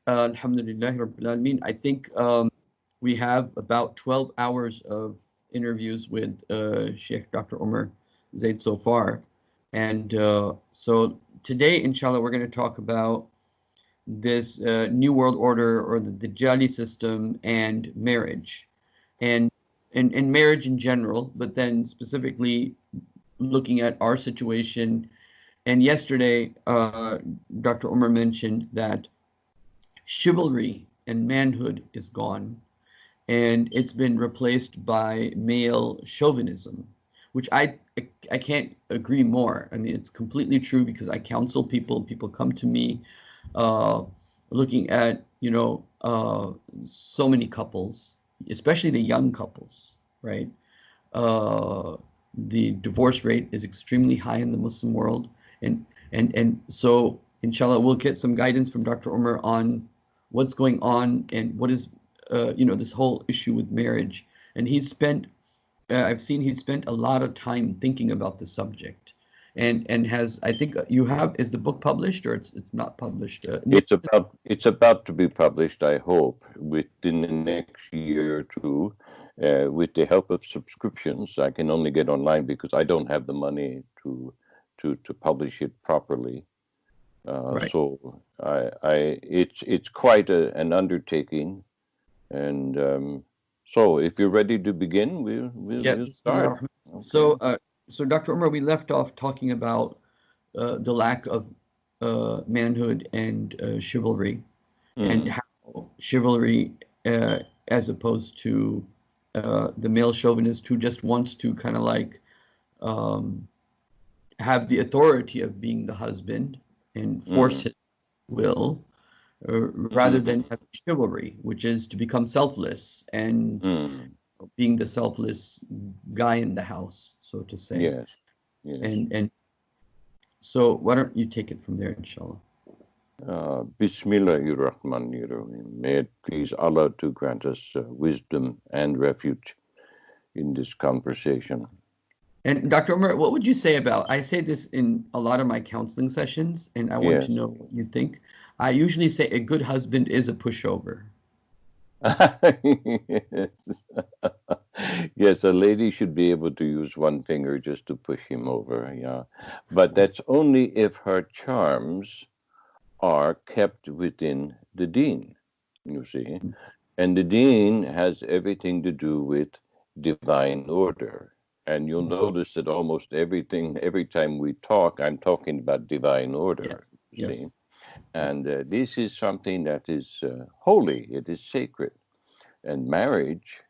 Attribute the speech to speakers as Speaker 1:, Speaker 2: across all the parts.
Speaker 1: Alhamdulillah Rabbil Alameen. I think we have about 12 hours of interviews with Sheikh Dr. Umar Zaid so far. And so today, inshallah, we're going to talk about this New World Order or the Dajjali system and marriage. And, and marriage in general, but then specifically looking at our situation. And yesterday, Dr. Umar mentioned that chivalry and manhood is gone, and it's been replaced by male chauvinism, which I can't agree more. I mean, it's completely true because I counsel people. People come to me, looking at so many couples, especially the young couples, right? The divorce rate is extremely high in the Muslim world, and so inshallah we'll get some guidance from Dr. Umar on what's going on and what is this whole issue with marriage. And I've seen he's spent a lot of time thinking about the subject, and has, I think, is the book published or it's not published?
Speaker 2: It's about to be published, I hope, within the next year or two. With the help of subscriptions, I can only get online because I don't have the money to publish it properly.
Speaker 1: Right.
Speaker 2: So it's quite an undertaking, and so if you're ready to begin, we'll start. Okay.
Speaker 1: So Dr. Umar, we left off talking about the lack of manhood and chivalry, and how chivalry, as opposed to the male chauvinist who just wants to kind of like have the authority of being the husband and force his will, rather than have chivalry, which is to become selfless and being the selfless guy in the house, so to say.
Speaker 2: Yes, yes.
Speaker 1: And so why don't you take it from there, inshallah?
Speaker 2: Bismillahirrahmanirrahim. May it please Allah to grant us wisdom and refuge in this conversation.
Speaker 1: And Dr. Umar, what would you say about, I say this in a lot of my counseling sessions, and I want to know what you think. I usually say a good husband is a pushover.
Speaker 2: Yes, a lady should be able to use one finger just to push him over, yeah. But that's only if her charms are kept within the deen, you see. And the deen has everything to do with divine order. And you'll notice that almost everything, every time we talk, I'm talking about divine order.
Speaker 1: Yes.
Speaker 2: See? And this is something that is holy, it is sacred. And marriage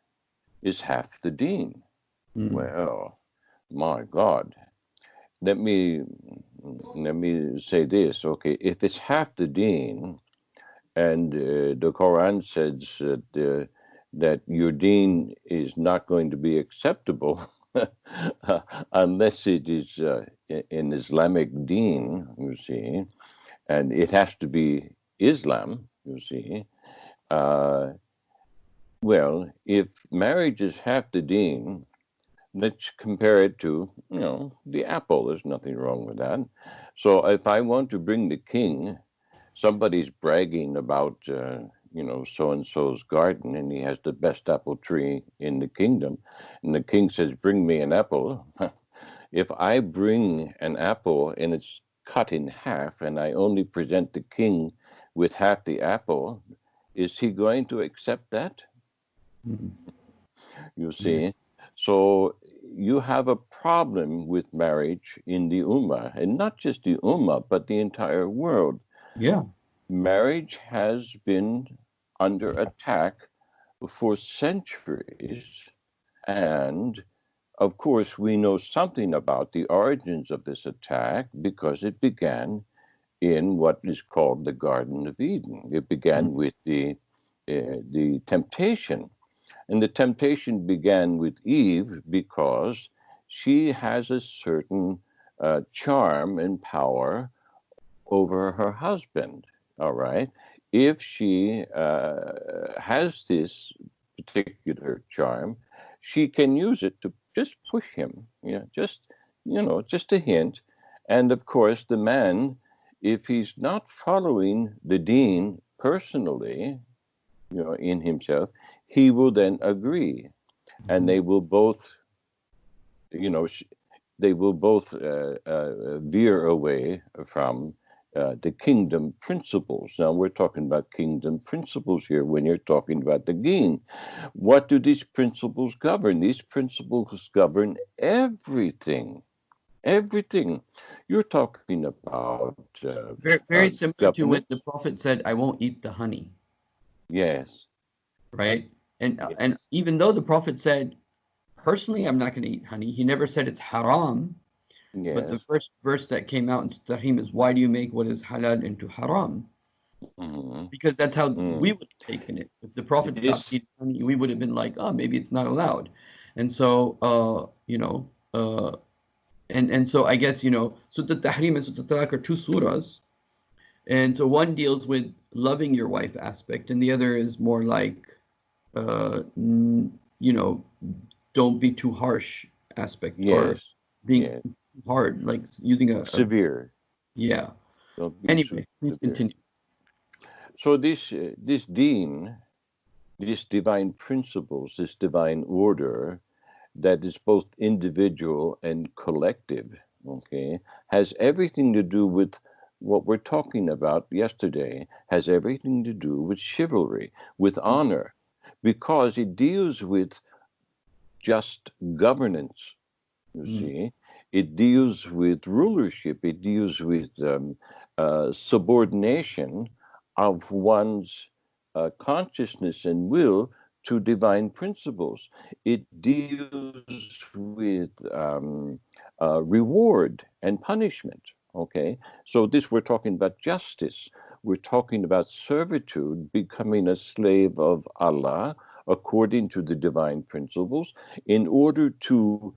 Speaker 2: is half the deen. Well, my God. Let me say this, okay? If it's half the deen, and the Quran says that your deen is not going to be acceptable unless it is an Islamic deen, you see, and it has to be Islam, you see. Well, if marriage is half the deen, let's compare it to, the apple. There's nothing wrong with that. So if I want to bring the king, somebody's bragging about, so-and-so's garden, and he has the best apple tree in the kingdom. And the king says, bring me an apple. If I bring an apple and it's cut in half, and I only present the king with half the apple, is he going to accept that? You see? So you have a problem with marriage in the Ummah, and not just the Ummah, but the entire world.
Speaker 1: Yeah.
Speaker 2: Marriage has been under attack for centuries, and of course we know something about the origins of this attack because it began in what is called the Garden of Eden. It began with the temptation. And the temptation began with Eve because she has a certain charm and power over her husband, all right? If she has this particular charm, she can use it to just push him, just a hint. And of course, the man, if he's not following the deen personally, in himself, he will then agree, and they will both, they will both veer away from the kingdom principles. Now, we're talking about kingdom principles here when you're talking about the deen. What do these principles govern? These principles govern everything. Everything. You're talking about
Speaker 1: Very similar to when
Speaker 2: government.
Speaker 1: the Prophet said, "I won't eat the honey,"
Speaker 2: Yes.
Speaker 1: right? And
Speaker 2: Yes.
Speaker 1: even though the Prophet said, "Personally, I'm not going to eat honey," he never said it's haram. But the
Speaker 2: Yes.
Speaker 1: first verse that came out in Tahrim is, "Why do you make what is halal into haram?"
Speaker 2: Mm-hmm.
Speaker 1: Because that's how we
Speaker 2: Mm.
Speaker 1: would have taken it. If the Prophet stopped
Speaker 2: This,
Speaker 1: eating honey, we would have been like, "Oh, maybe it's not allowed." And so, and so I guess, Surah Tahrim and Surah Talaq are two surahs. And so one deals with loving your wife aspect, and the other is more like, you know, don't be too harsh aspect, or
Speaker 2: yes,
Speaker 1: being
Speaker 2: yes,
Speaker 1: hard, like using
Speaker 2: severe.
Speaker 1: yeah.
Speaker 2: Don't be too
Speaker 1: Anyway, please
Speaker 2: severe.
Speaker 1: continue.
Speaker 2: So this deen, these divine principles, this divine order that is both individual and collective, okay, has everything to do with what we're talking about yesterday, has everything to do with chivalry, with honor, because it deals with just governance, you
Speaker 1: Mm,
Speaker 2: see. It deals with rulership, it deals with subordination of one's consciousness and will to divine principles. It deals with reward and punishment. Okay, so this we're talking about justice. We're talking about servitude, becoming a slave of Allah according to the divine principles in order to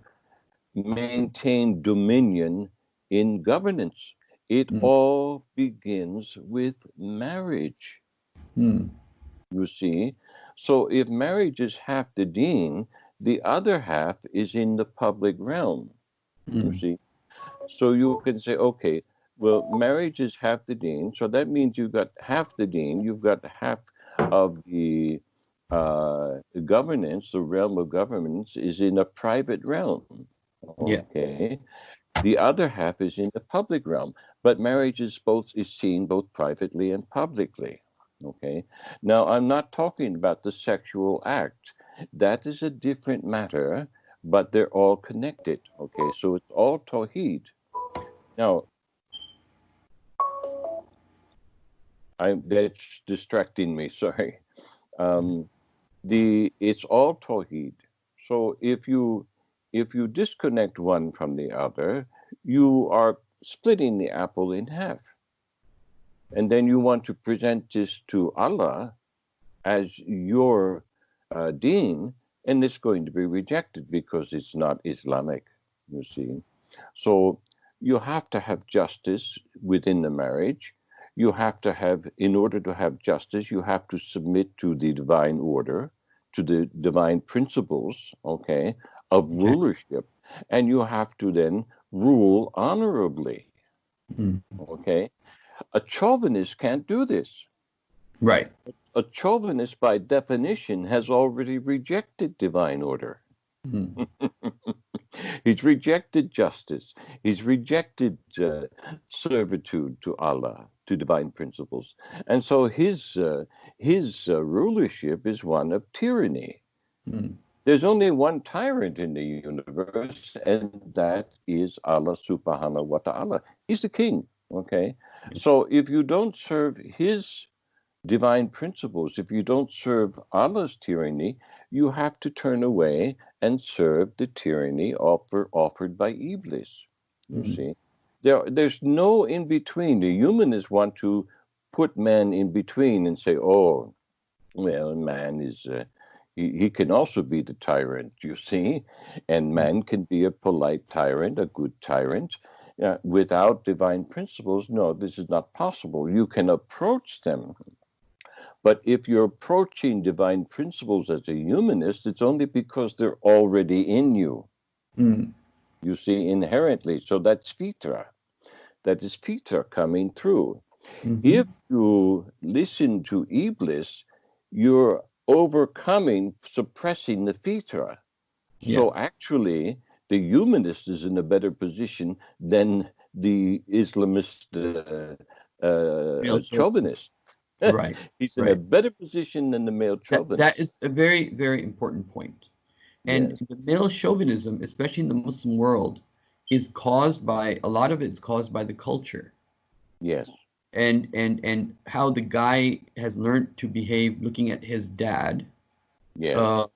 Speaker 2: maintain dominion in governance. It
Speaker 1: mm,
Speaker 2: all begins with marriage,
Speaker 1: mm,
Speaker 2: you see. So if marriage is half the deen, the other half is in the public realm, you
Speaker 1: mm,
Speaker 2: see. So you can say, okay, well, marriage is half the deen. So that means you've got half the deen, you've got half of the governance, the realm of governance is in a private realm.
Speaker 1: yeah.
Speaker 2: Okay. The other half is in the public realm, but marriage is seen both privately and publicly. Okay. Now I'm not talking about the sexual act. That is a different matter, but they're all connected. Okay. So it's all tawheed. Now that's distracting me. Sorry. Um, it's all tawheed. So if you disconnect one from the other, you are splitting the apple in half. And then you want to present this to Allah as your deen, and it's going to be rejected because it's not Islamic, you see. So you have to have justice within the marriage. You have to have, in order to have justice, you have to submit to the divine order, to the divine principles, okay, of
Speaker 1: Okay.
Speaker 2: rulership. And you have to then rule honorably,
Speaker 1: Mm,
Speaker 2: okay. A chauvinist can't do this.
Speaker 1: right.
Speaker 2: A chauvinist, by definition, has already rejected divine order.
Speaker 1: Mm,
Speaker 2: He's rejected justice. He's rejected servitude to Allah, to divine principles, and so his rulership is one of tyranny.
Speaker 1: mm,
Speaker 2: There's only one tyrant in the universe, and that is Allah Subhanahu wa Taala. He's the king. Okay, so if you don't serve his divine principles, if you don't serve Allah's tyranny, you have to turn away and serve the tyranny offered by Iblis. You
Speaker 1: mm,
Speaker 2: see, there's no in between. The humanists want to put man in between and say, "Oh, well, man is." He can also be the tyrant, you see, and
Speaker 1: mm,
Speaker 2: man can be a polite tyrant, a good tyrant. Without divine principles, no, this is not possible. You can approach them, but if you're approaching divine principles as a humanist, it's only because they're already in you,
Speaker 1: mm,
Speaker 2: you see, inherently. So that's fitra. That is fitra coming through. If you listen to Iblis, you're overcoming, suppressing the fitra. So actually, the humanist is in a better position than the Islamist chauvinist.
Speaker 1: Right.
Speaker 2: He's in a better position than the male chauvinist.
Speaker 1: That is a very, very important point. And
Speaker 2: Yes.
Speaker 1: the male chauvinism, especially in the Muslim world, is caused by a lot of it's caused by the culture.
Speaker 2: Yes.
Speaker 1: And how the guy has learned to behave looking at his dad,
Speaker 2: Yes.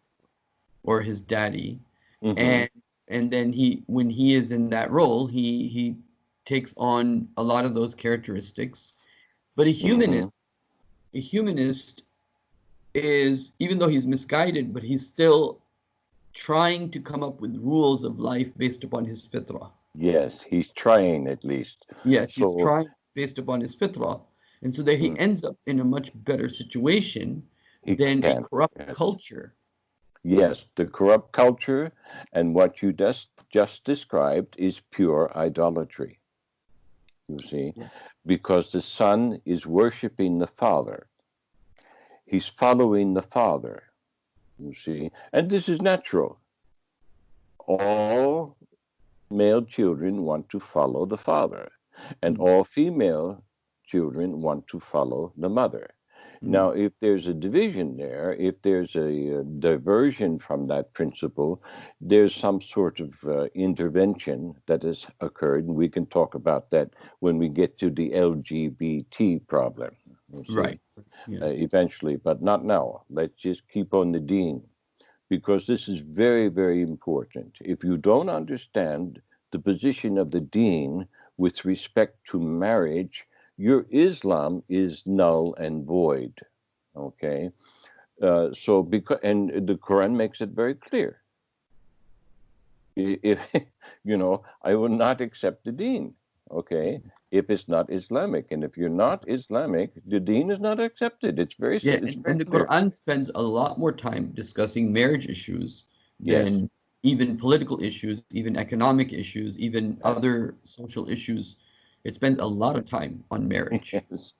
Speaker 1: Or his daddy,
Speaker 2: Mm-hmm.
Speaker 1: and then when he is in that role, he takes on a lot of those characteristics. But a humanist is, even though he's misguided, but he's still trying to come up with rules of life based upon his fitrah.
Speaker 2: Yes, he's trying at least.
Speaker 1: Yes, he's
Speaker 2: So
Speaker 1: trying based upon his fitrah. And so that he ends up in a much better situation than a corrupt culture.
Speaker 2: Yes, the corrupt culture and what you just described is pure idolatry. You see, because the son is worshiping the father. He's following the father. You see, and this is natural. All male children want to follow the father, and all female children want to follow the mother. Now, if there's a division there, if there's a diversion from that principle, there's some sort of intervention that has occurred, and we can talk about that when we get to the LGBT problem.
Speaker 1: Right.
Speaker 2: Eventually, but not now. Let's just keep on the deen, because this is very, very important. If you don't understand the position of the deen with respect to marriage, your Islam is null and void. Okay, so because the Quran makes it very clear. If I will not accept the deen. Okay, if it's not Islamic, and if you're not Islamic, the deen is not accepted. It's very
Speaker 1: and the
Speaker 2: clear.
Speaker 1: Quran spends a lot more time discussing marriage issues than even political issues, even economic issues, even other social issues. It spends a lot of time on marriage.
Speaker 2: Yes,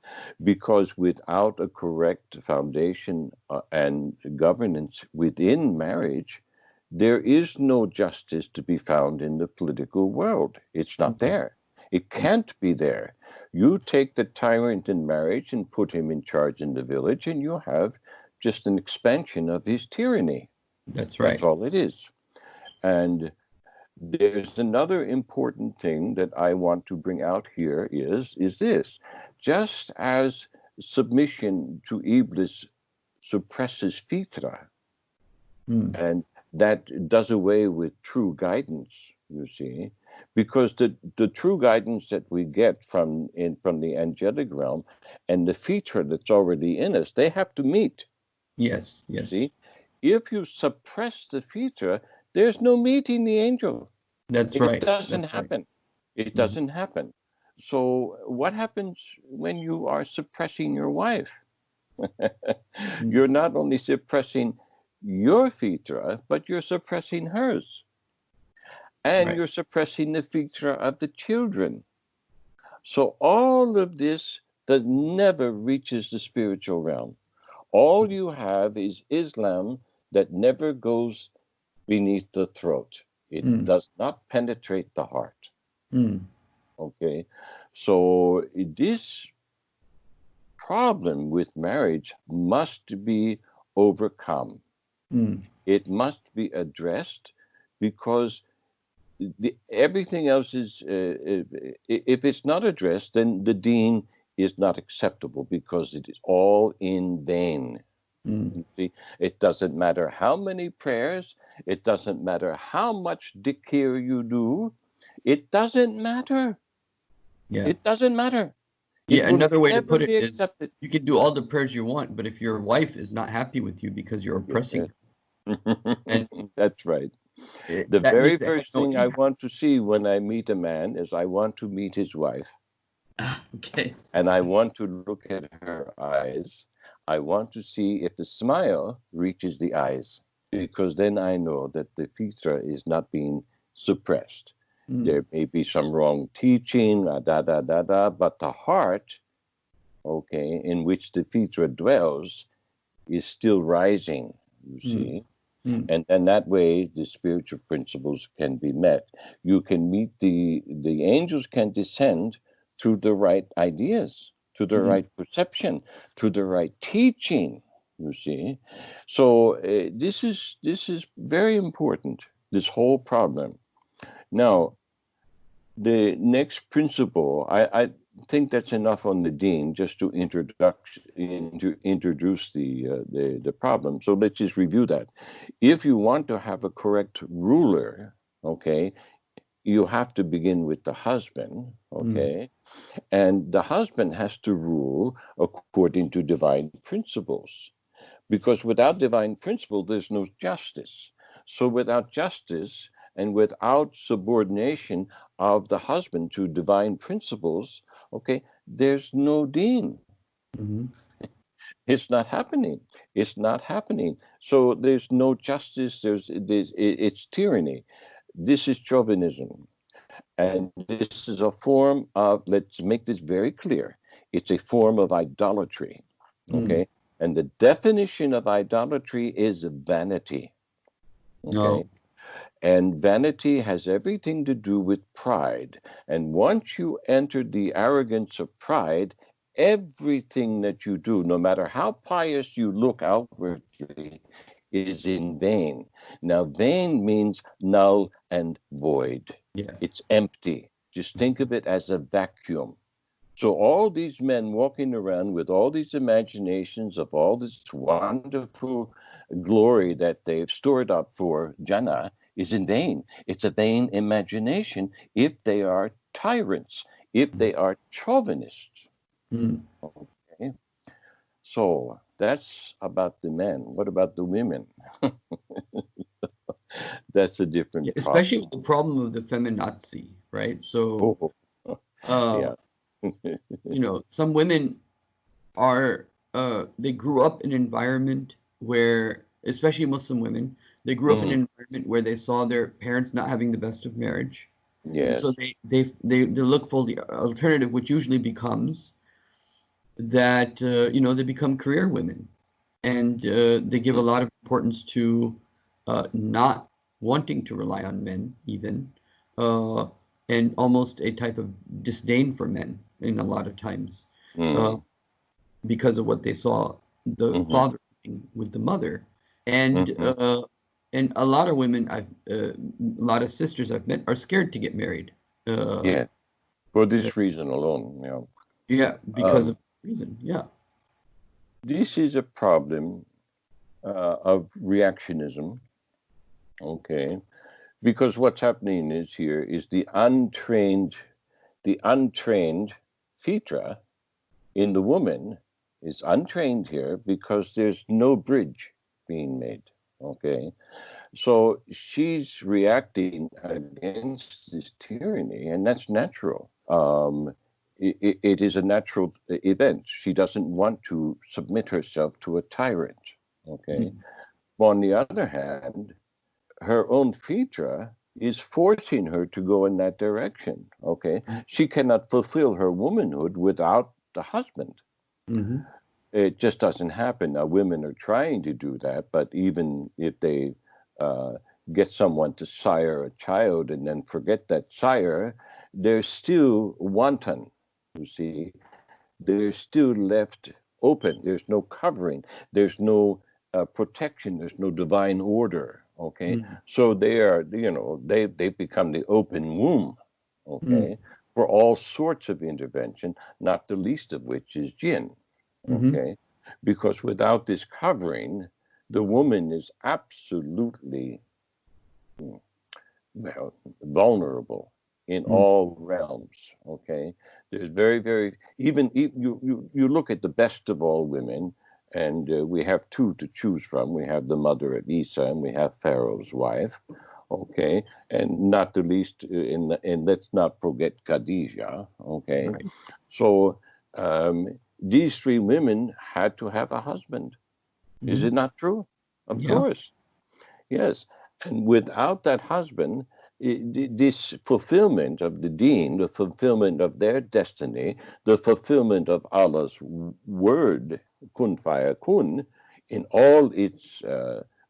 Speaker 2: because without a correct foundation and governance within marriage, there is no justice to be found in the political world. It's not there. It can't be there. You take the tyrant in marriage and put him in charge in the village, and you have just an expansion of his tyranny.
Speaker 1: That's right.
Speaker 2: That's all it is. And there's another important thing that I want to bring out here is this. Just as submission to Iblis suppresses fitra, and that does away with true guidance, you see, because the true guidance that we get from the angelic realm and the fitra that's already in us, they have to meet.
Speaker 1: Yes.
Speaker 2: See, if you suppress the fitra, there's no meeting the angel.
Speaker 1: That's right.
Speaker 2: It doesn't happen. It doesn't happen. So what happens when you are suppressing your wife? You're not only suppressing your fitra, but you're suppressing hers. And you're suppressing the fitra of the children. So all of this never reaches the spiritual realm. All you have is Islam that never goes beneath the throat. It does not penetrate the heart. Okay, so this problem with marriage must be overcome. It must be addressed, because everything else is, if it's not addressed, then the deen is not acceptable, because it is all in vain. You see, it doesn't matter how many prayers, it doesn't matter how much dhikr you do, it doesn't matter. It doesn't matter.
Speaker 1: Another way to put it is, you can do all the prayers you want, but if your wife is not happy with you because you're oppressing her, and
Speaker 2: that's right. The very first thing I want to see when I meet a man is I want to meet his wife.
Speaker 1: Okay.
Speaker 2: And I want to look at her eyes. I want to see if the smile reaches the eyes, because then I know that the fitra is not being suppressed. There may be some wrong teaching, but the heart okay, in which the Fitra dwells, is still rising, you
Speaker 1: Mm.
Speaker 2: see.
Speaker 1: Mm.
Speaker 2: And then that way the spiritual principles can be met. You can meet the angels can descend through the right ideas, to the
Speaker 1: Mm.
Speaker 2: right perception, to the right teaching, you see. So this is very important, this whole problem. Now, the next principle, I think that's enough on the Deen just to introduce the problem. So let's just review that. If you want to have a correct ruler, okay, you have to begin with the husband,
Speaker 1: Mm.
Speaker 2: okay, and the husband has to rule according to divine principles. Because without divine principle, there's no justice. So without justice and without subordination of the husband to divine principles, okay, there's no deen.
Speaker 1: Mm.
Speaker 2: It's not happening. It's not happening. So there's no justice. It's tyranny. This is chauvinism. And this is a form of, let's make this very clear, it's a form of idolatry.
Speaker 1: Mm.
Speaker 2: Okay. And the definition of idolatry is vanity. Okay.
Speaker 1: No.
Speaker 2: And vanity has everything to do with pride. And once you enter the arrogance of pride, everything that you do, no matter how pious you look outwardly, is in vain. Now, vain means null and void.
Speaker 1: Yeah.
Speaker 2: It's empty. Just think of it as a vacuum. So all these men walking around with all these imaginations of all this wonderful glory that they've stored up for Jannah is in vain. It's a vain imagination if they are tyrants, if they are chauvinists.
Speaker 1: Mm.
Speaker 2: Okay? So that's about the men. What about the women? That's a
Speaker 1: Yeah,
Speaker 2: different
Speaker 1: especially
Speaker 2: problem.
Speaker 1: with the problem of the feminazi, right? So,
Speaker 2: Oh,
Speaker 1: uh,
Speaker 2: yeah.
Speaker 1: some women are they grew up in an environment where, especially Muslim women, they grew up in
Speaker 2: Mm,
Speaker 1: an environment where they saw their parents not having the best of marriage, and
Speaker 2: yes.
Speaker 1: so they look for the alternative, which usually becomes that they become career women, and they give a
Speaker 2: Mm,
Speaker 1: lot of importance to not wanting to rely on men, even, uh, and almost a type of disdain for men in a lot of times. Uh,
Speaker 2: mm,
Speaker 1: because of what they saw the
Speaker 2: mhm,
Speaker 1: father doing with the mother. And
Speaker 2: mhm.
Speaker 1: uh, and a lot of women a lot of sisters I've met are scared to get married. Uh,
Speaker 2: Yeah. For
Speaker 1: uh,
Speaker 2: this reason alone,
Speaker 1: yeah, because
Speaker 2: Um,
Speaker 1: of reason. Yeah.
Speaker 2: this is a problem of reactionism, okay? Because what's happening is here is the untrained fitra in the woman is untrained here because there's no bridge being made, okay? So she's reacting against this tyranny, and that's natural. It is a natural event. She doesn't want to submit herself to a tyrant. Okay.
Speaker 1: Mm.
Speaker 2: But on the other hand, her own fitra is forcing her to go in that direction. Okay. She cannot fulfill her womanhood without the husband.
Speaker 1: Mm-hmm.
Speaker 2: It just doesn't happen. Now, women are trying to do that, but even if they uh, get someone to sire a child and then forget that sire, they're still wanton. You see, they're still left open. There's no covering. There's no protection. There's no divine order. Okay,
Speaker 1: Mm.
Speaker 2: so they are, they become the open womb.
Speaker 1: Mm.
Speaker 2: Okay, for all sorts of intervention, not the least of which is jinn.
Speaker 1: Mm-hmm.
Speaker 2: Okay, because without this covering, the woman is absolutely, mm, well, vulnerable in
Speaker 1: Mm.
Speaker 2: all realms. Okay, there's very, very you look at the best of all women, and we have two to choose from. We have the mother of Isa, and we have Pharaoh's wife. Okay, and not the least, and let's not forget Khadijah. Okay,
Speaker 1: Right.
Speaker 2: so these three women had to have a husband. Is
Speaker 1: Mm-hmm.
Speaker 2: it not true? Of
Speaker 1: Yeah.
Speaker 2: course. Yes. And without that husband, this fulfillment of the deen, the fulfillment of their destiny, the fulfillment of Allah's word, kun fayakun, in all its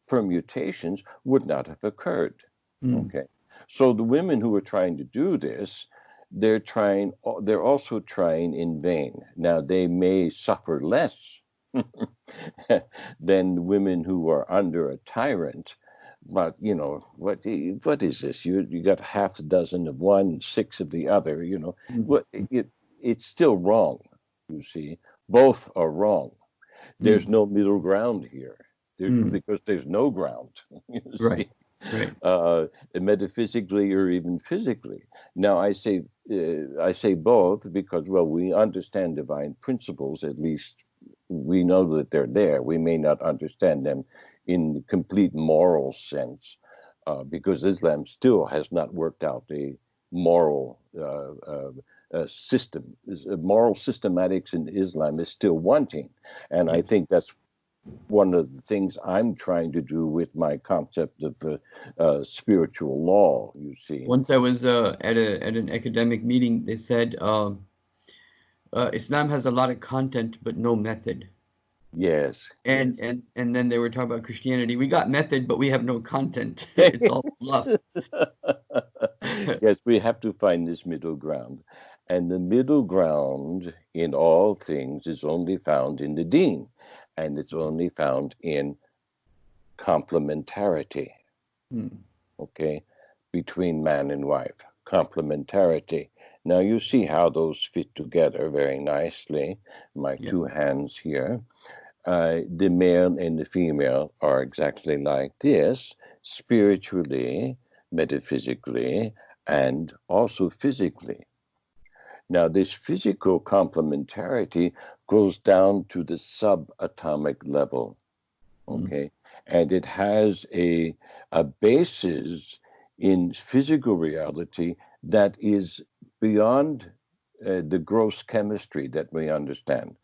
Speaker 2: permutations, would not have occurred. Okay, so the women who are trying to do this, they're also trying in vain. Now they may suffer less than women who are under a tyrant, but you know what is this? You got half a dozen of one, six of the other. You know what? It's still wrong. You see, both are wrong. There's no middle ground here. Because there's no ground. You
Speaker 1: Right.
Speaker 2: see, right. Metaphysically or even physically. Now I say both because, well, we understand divine principles. At least we know that they're there. We may not understand them in the complete moral sense, because Islam still has not worked out a moral system. Moral systematics in Islam is still wanting, and I think that's one of the things I'm trying to do with my concept of spiritual law. You see,
Speaker 1: once I was at an academic meeting, they said Islam has a lot of content but no method.
Speaker 2: Yes.
Speaker 1: And
Speaker 2: yes.
Speaker 1: and then they were talking about Christianity. We got method, but we have no content. It's all fluff.
Speaker 2: Yes, we have to find this middle ground. And the middle ground in all things is only found in the deen. And it's only found in complementarity. Okay, between man and wife. Complementarity. Now you see how those fit together very nicely. My two hands here. The male and the female are exactly like this, spiritually, metaphysically, and also physically. Now, this physical complementarity goes down to the subatomic level, okay? And it has a basis in physical reality that is beyond the gross chemistry that we understand.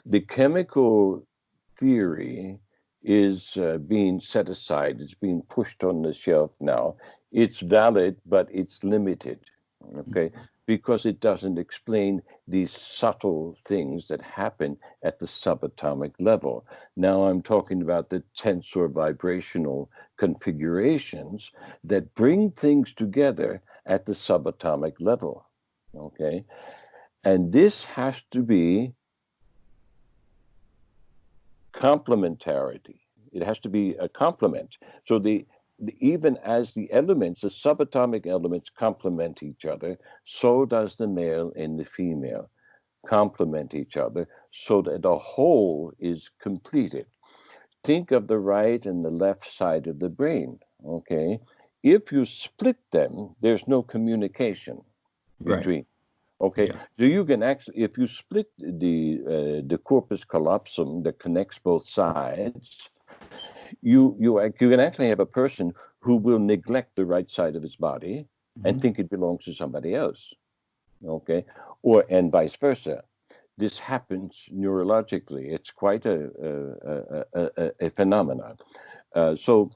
Speaker 2: The chemical theory is being set aside. It's being pushed on the shelf now. It's valid, but it's limited, okay? Because it doesn't explain these subtle things that happen at the subatomic level. Now I'm talking about the tensor vibrational configurations that bring things together at the subatomic level, okay? And this has to be complementarity. It has to be a complement. So even as the elements, the subatomic elements complement each other, so does the male and the female complement each other so that a whole is completed. Think of the right and the left side of the brain, okay? If you split them, there's no communication between. Okay, so you can actually, if you split the corpus callosum that connects both sides, you can actually have a person who will neglect the right side of his body and think it belongs to somebody else. Okay, and vice versa. This happens neurologically. It's quite a phenomenon. So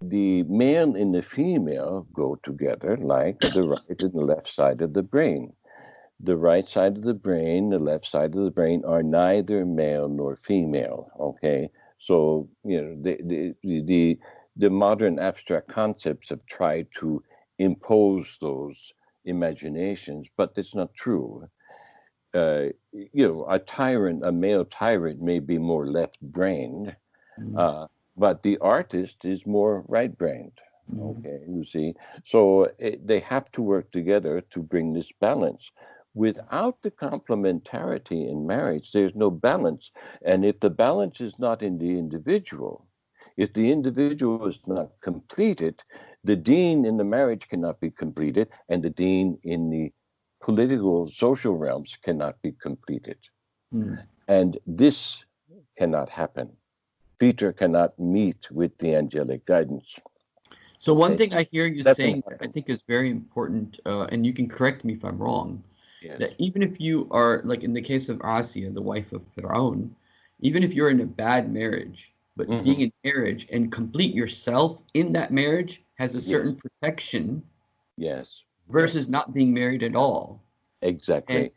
Speaker 2: the male and the female go together like the right and the left side of the brain. The right side of the brain, the left side of the brain are neither male nor female. Okay, so you know the modern abstract concepts have tried to impose those imaginations, but it's not true. You know, a male tyrant may be more left-brained. But the artist is more right-brained, okay, you see. So they have to work together to bring this balance. Without the complementarity in marriage, there's no balance. And if the balance is not in the individual, if the individual is not completed, the deen in the marriage cannot be completed, and the deen in the political, social realms cannot be completed. And this cannot happen. Peter cannot meet with the angelic guidance.
Speaker 1: So one thing I hear you saying that I think is very important, and you can correct me if I'm wrong, that even if you are, like in the case of Asiya, the wife of Fir'aun, even if you're in a bad marriage, but being in marriage and complete yourself in that marriage has a
Speaker 2: Yes.
Speaker 1: certain protection
Speaker 2: Yes.
Speaker 1: versus not being married at all.
Speaker 2: Exactly.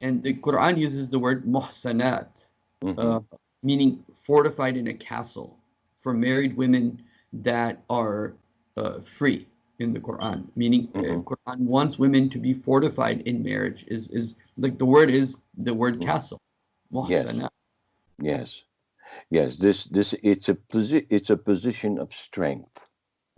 Speaker 1: And the Quran uses the word muhsanat,
Speaker 2: Hmm.
Speaker 1: uh, meaning fortified in a castle, for married women that are free in the Quran. Meaning,
Speaker 2: Hmm.
Speaker 1: Quran wants women to be fortified in marriage. Is like the word is the word
Speaker 2: Hmm.
Speaker 1: castle,
Speaker 2: Yes.
Speaker 1: muhsanat.
Speaker 2: Yes. Yes. This it's a position of strength.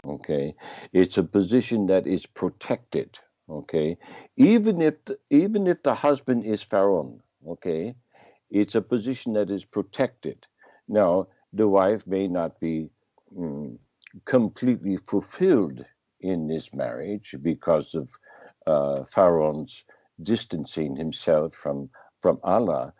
Speaker 2: Okay, it's a position that is protected. Okay, even if the husband is Pharaoh. Okay, it's a position that is protected. Now, the wife may not be mm, completely fulfilled in this marriage because of Pharaoh's distancing himself from Allah,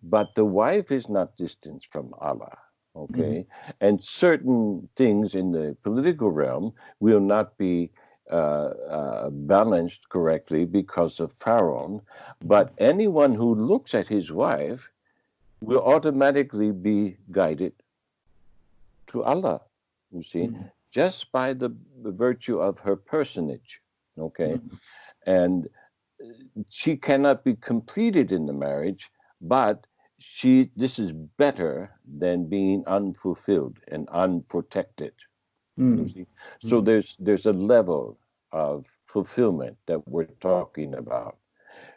Speaker 2: but the wife is not distant from Allah.
Speaker 1: Mhm.
Speaker 2: Okay, and certain things in the political realm will not be balanced correctly because of Pharaoh, but anyone who looks at his wife will automatically be guided to Allah, you see,
Speaker 1: Mhm.
Speaker 2: just by the virtue of her personage. Okay,
Speaker 1: Mhm.
Speaker 2: and she cannot be completed in the marriage, but this is better than being unfulfilled and unprotected. You
Speaker 1: Mhm.
Speaker 2: see, so
Speaker 1: Mhm.
Speaker 2: there's a level of fulfillment that we're talking about.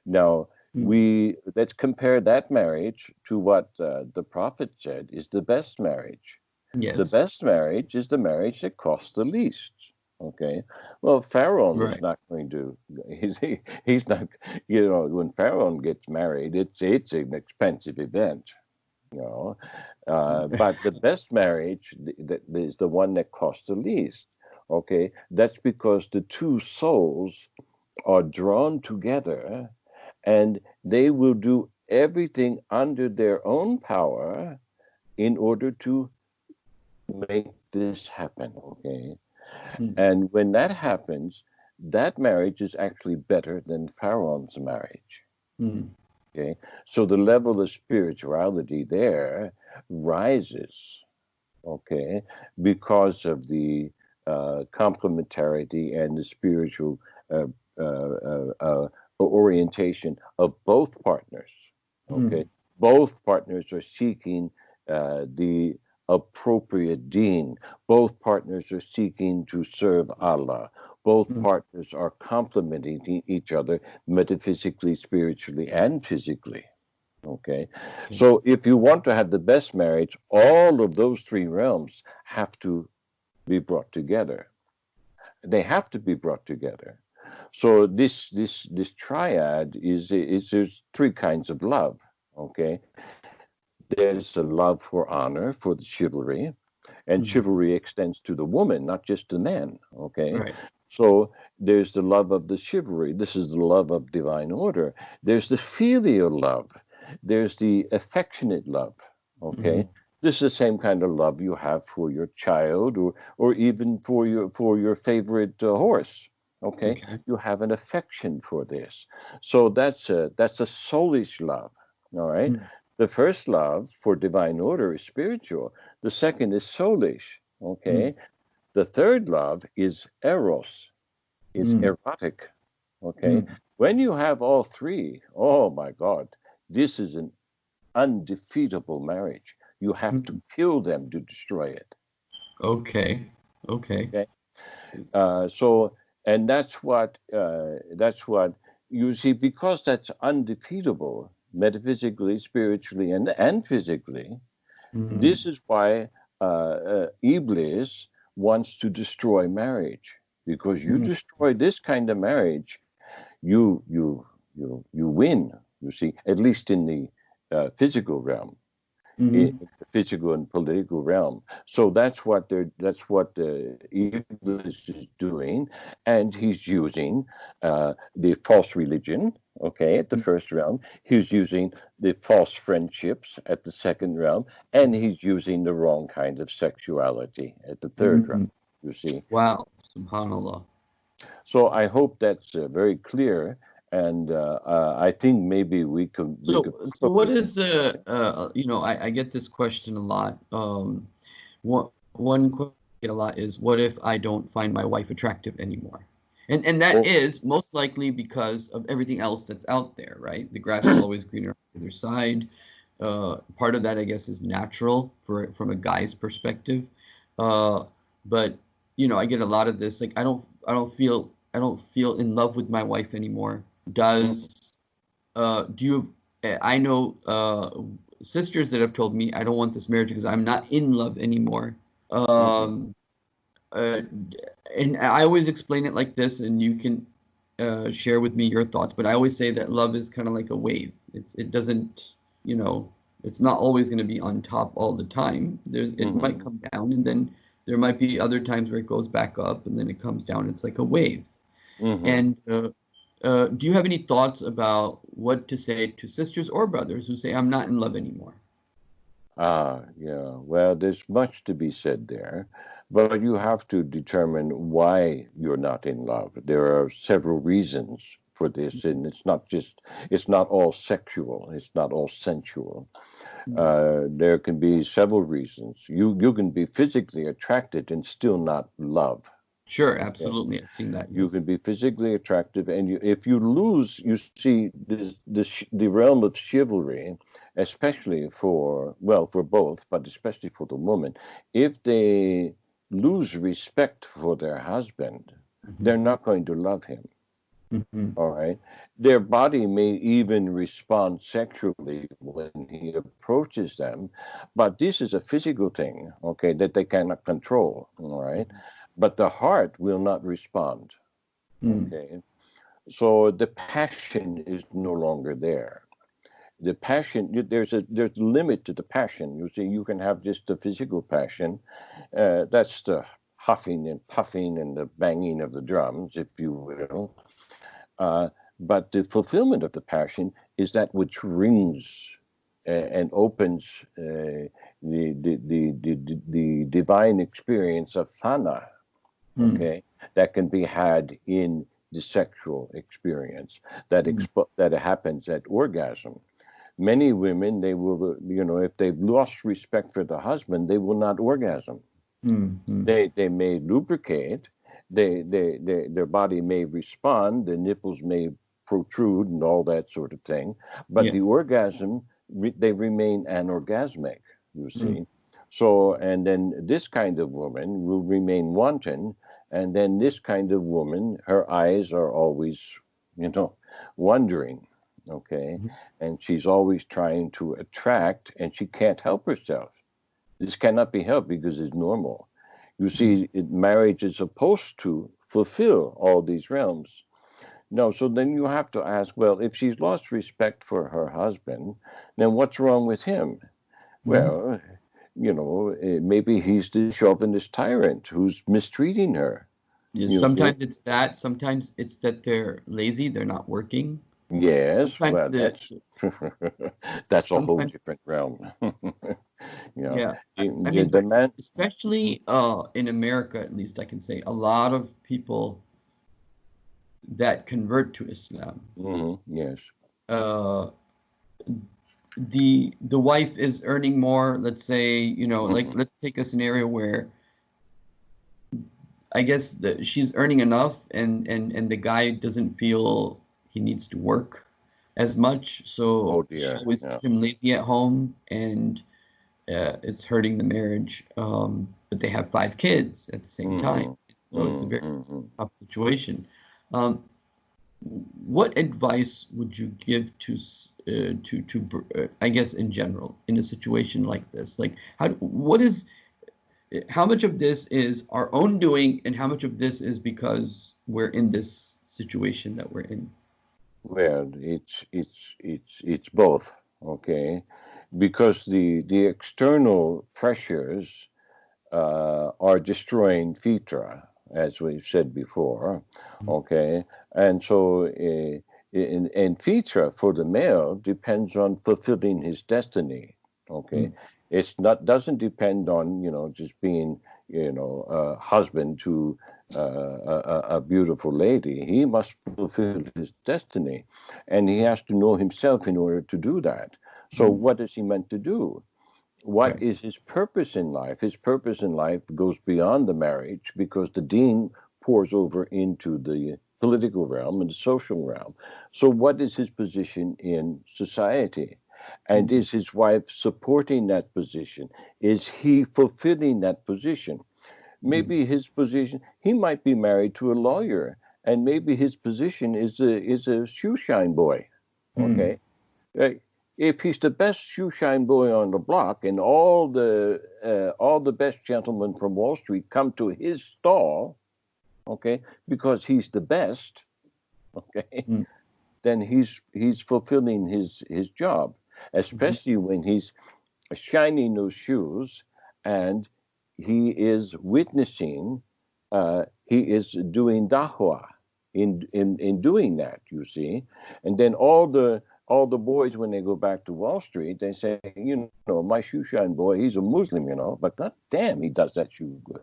Speaker 2: Now,
Speaker 1: Mhm.
Speaker 2: let's compare that marriage to what the prophet said is the best marriage. The
Speaker 1: Yes.
Speaker 2: best marriage is the marriage that costs the least. Okay. Well, Pharaoh is
Speaker 1: Right.
Speaker 2: not going to. He's not. You know, when Pharaoh gets married, it's an expensive event. You know, but the best marriage that is the one that costs the least. Okay, that's because the two souls are drawn together and they will do everything under their own power in order to make this happen. Okay.
Speaker 1: Mhm.
Speaker 2: And when that happens, that marriage is actually better than Pharaoh's marriage.
Speaker 1: Mhm.
Speaker 2: Okay. So the level of spirituality there rises. Okay. Because of the complementarity and the spiritual uh, orientation of both partners. Okay,
Speaker 1: Mhm.
Speaker 2: both partners are seeking the appropriate deen. Both partners are seeking to serve Allah. Both
Speaker 1: Mhm.
Speaker 2: partners are complementing each other metaphysically, spiritually, and physically. Okay,
Speaker 1: Okay.
Speaker 2: so if you want to have the best marriage, all of those three realms have to be brought together. They have to be brought together. So this triad is there's three kinds of love. Okay, there's a love for honor, for the chivalry, and
Speaker 1: Mhm.
Speaker 2: chivalry extends to the woman, not just the man. Okay,
Speaker 1: Right.
Speaker 2: so there's the love of the chivalry. This is the love of divine order. There's the filial love. There's the affectionate love. Okay,
Speaker 1: Mhm.
Speaker 2: this is the same kind of love you have for your child, or even for your favorite horse. Okay,
Speaker 1: Okay.
Speaker 2: you have an affection for this. So that's a soulish love. All right.
Speaker 1: Mhm.
Speaker 2: The first love for divine order is spiritual. The second is soulish. Okay.
Speaker 1: Mhm.
Speaker 2: The third love is eros, is
Speaker 1: Mhm.
Speaker 2: erotic. Okay.
Speaker 1: Mhm.
Speaker 2: When you have all three, oh my God, this is an undefeatable marriage. You have to
Speaker 1: Mhm.
Speaker 2: kill them to destroy it.
Speaker 1: Okay. Okay.
Speaker 2: Okay. So, and that's what you see, because that's undefeatable metaphysically, spiritually, and physically. This
Speaker 1: Mhm.
Speaker 2: is why Iblis wants to destroy marriage, because you
Speaker 1: Mhm.
Speaker 2: destroy this kind of marriage, you win. You see, at least in the physical realm, in
Speaker 1: Mhm.
Speaker 2: the physical and political realm. So that's what Iblis is doing, and he's using the false religion. Okay, at the first realm, he's using the false friendships at the second realm, and he's using the wrong kind of sexuality at the third realm.
Speaker 1: Mhm.
Speaker 2: You see,
Speaker 1: Wow. Subhanallah.
Speaker 2: so I hope that's very clear, and I think maybe we could
Speaker 1: So what
Speaker 2: probably.
Speaker 1: is I get this question a lot. One question get a lot is, what if I don't find my wife attractive anymore? And that
Speaker 2: Well,
Speaker 1: is most likely because of everything else that's out there, right? The grass is always greener on the other side. Part of that, I guess, is natural from a guy's perspective. But I get a lot of this, like, I don't feel in love with my wife anymore. Do you, I know sisters that have told me I don't want this marriage because I'm not in love anymore.
Speaker 2: mhm.
Speaker 1: Uh, and I always explain it like this, and you can share with me your thoughts. But I always say that love is kind of like a wave. It doesn't, it's not always going to be on top all the time. It might
Speaker 2: Mhm.
Speaker 1: come down, and then there might be other times where it goes back up, and then it comes down. It's like a wave.
Speaker 2: Mhm.
Speaker 1: And do you have any thoughts about what to say to sisters or brothers who say, I'm not in love anymore?
Speaker 2: Yeah. Well, there's much to be said there, but you have to determine why you're not in love. There are several reasons for this, and it's not all sexual, it's not all sensual.
Speaker 1: Mm.
Speaker 2: There can be several reasons. You can be physically attracted and still not love.
Speaker 1: Sure,
Speaker 2: Okay.
Speaker 1: absolutely. I've seen that,
Speaker 2: You
Speaker 1: yes.
Speaker 2: can be physically attractive, and if you lose, you see the realm of chivalry, especially for both, but especially for the woman. If they lose respect for their husband,
Speaker 1: Hmm.
Speaker 2: they're not going to love him.
Speaker 1: Hmm.
Speaker 2: All right. Their body may even respond sexually when he approaches them, but this is a physical thing, okay, that they cannot control. All right. But the heart will not respond.
Speaker 1: Mm.
Speaker 2: Okay. So the passion is no longer there. The passion, there's a limit to the passion. You see, you can have just the physical passion. That's the huffing and puffing and the banging of the drums, if you will. Uh, but the fulfillment of the passion is that which rings and opens the divine experience of thana,
Speaker 1: Mm.
Speaker 2: okay, that can be had in the sexual experience
Speaker 1: Mm.
Speaker 2: that happens at orgasm. Many women, they will, if they've lost respect for the husband, they will not orgasm.
Speaker 1: Mm. Mm.
Speaker 2: They may lubricate, their body may respond, the nipples may protrude and all that sort of thing, but
Speaker 1: Yeah.
Speaker 2: the orgasm, they remain anorgasmic, you
Speaker 1: Mm.
Speaker 2: see. So, and then this kind of woman will remain wanton, and then this kind of woman, her eyes are always, you know, wandering, okay,
Speaker 1: Mhm.
Speaker 2: and she's always trying to attract, and she can't help herself. This cannot be helped because it's normal. You
Speaker 1: Mhm.
Speaker 2: see, marriage is supposed to fulfill all these realms. No, so then you have to ask, well, if she's lost respect for her husband, then what's wrong with him?
Speaker 1: Mhm.
Speaker 2: Well, maybe he's the chauvinist tyrant who's mistreating her.
Speaker 1: Yeah,
Speaker 2: You see?
Speaker 1: sometimes it's that. Sometimes it's that they're lazy. They're not working.
Speaker 2: Yes,
Speaker 1: Sometimes
Speaker 2: well, that's a whole
Speaker 1: sometimes,
Speaker 2: different realm. You know,
Speaker 1: yeah. I
Speaker 2: the,
Speaker 1: mean,
Speaker 2: the
Speaker 1: but
Speaker 2: man.
Speaker 1: especially in America, at least I can say, a lot of people that convert to Islam,
Speaker 2: Yes.
Speaker 1: uh, the wife is earning more. Let's say, like,
Speaker 2: Hmm.
Speaker 1: let's take a scenario where I guess she's earning enough, and the guy doesn't feel he needs to work as much,
Speaker 2: Oh
Speaker 1: so she
Speaker 2: dear.
Speaker 1: always
Speaker 2: Yeah.
Speaker 1: sees him lazy at home, and it's hurting the marriage. But they have 5 kids at the same time,
Speaker 2: Hmm.
Speaker 1: so it's a very
Speaker 2: Hmm.
Speaker 1: tough situation. Um, what advice would you give I guess in general in a situation like this? Like, how much of this is our own doing, and how much of this is because we're in this situation that we're in?
Speaker 2: Well, it's both, okay, because the external pressures are destroying Fitra, as we've said before, okay, and so and Fitra for the male depends on fulfilling his destiny, okay.
Speaker 1: Mm.
Speaker 2: It's not doesn't depend on just being a husband to a beautiful lady. He must fulfill his destiny, and he has to know himself in order to do that. So
Speaker 1: Mm.
Speaker 2: what is he meant to do? what is his purpose in life? His purpose in life goes beyond the marriage because the dean pours over into the political realm and the social realm. So what is his position in society? And is his wife supporting that position? Is he fulfilling that position? Maybe his position, he might be married to a lawyer, and maybe his position is a shoe shine boy. Okay. If he's the best shoe shine boy on the block, and all the best gentlemen from Wall Street come to his stall, okay, because he's the best, okay, then he's fulfilling his job, especially when he's shining those shoes and he is witnessing, he is doing dahwa in doing that, you see. And then all the boys, when they go back to Wall Street, they say, you know, my shoe shine boy, he's a Muslim, you know, but god damn, he does that shoe good.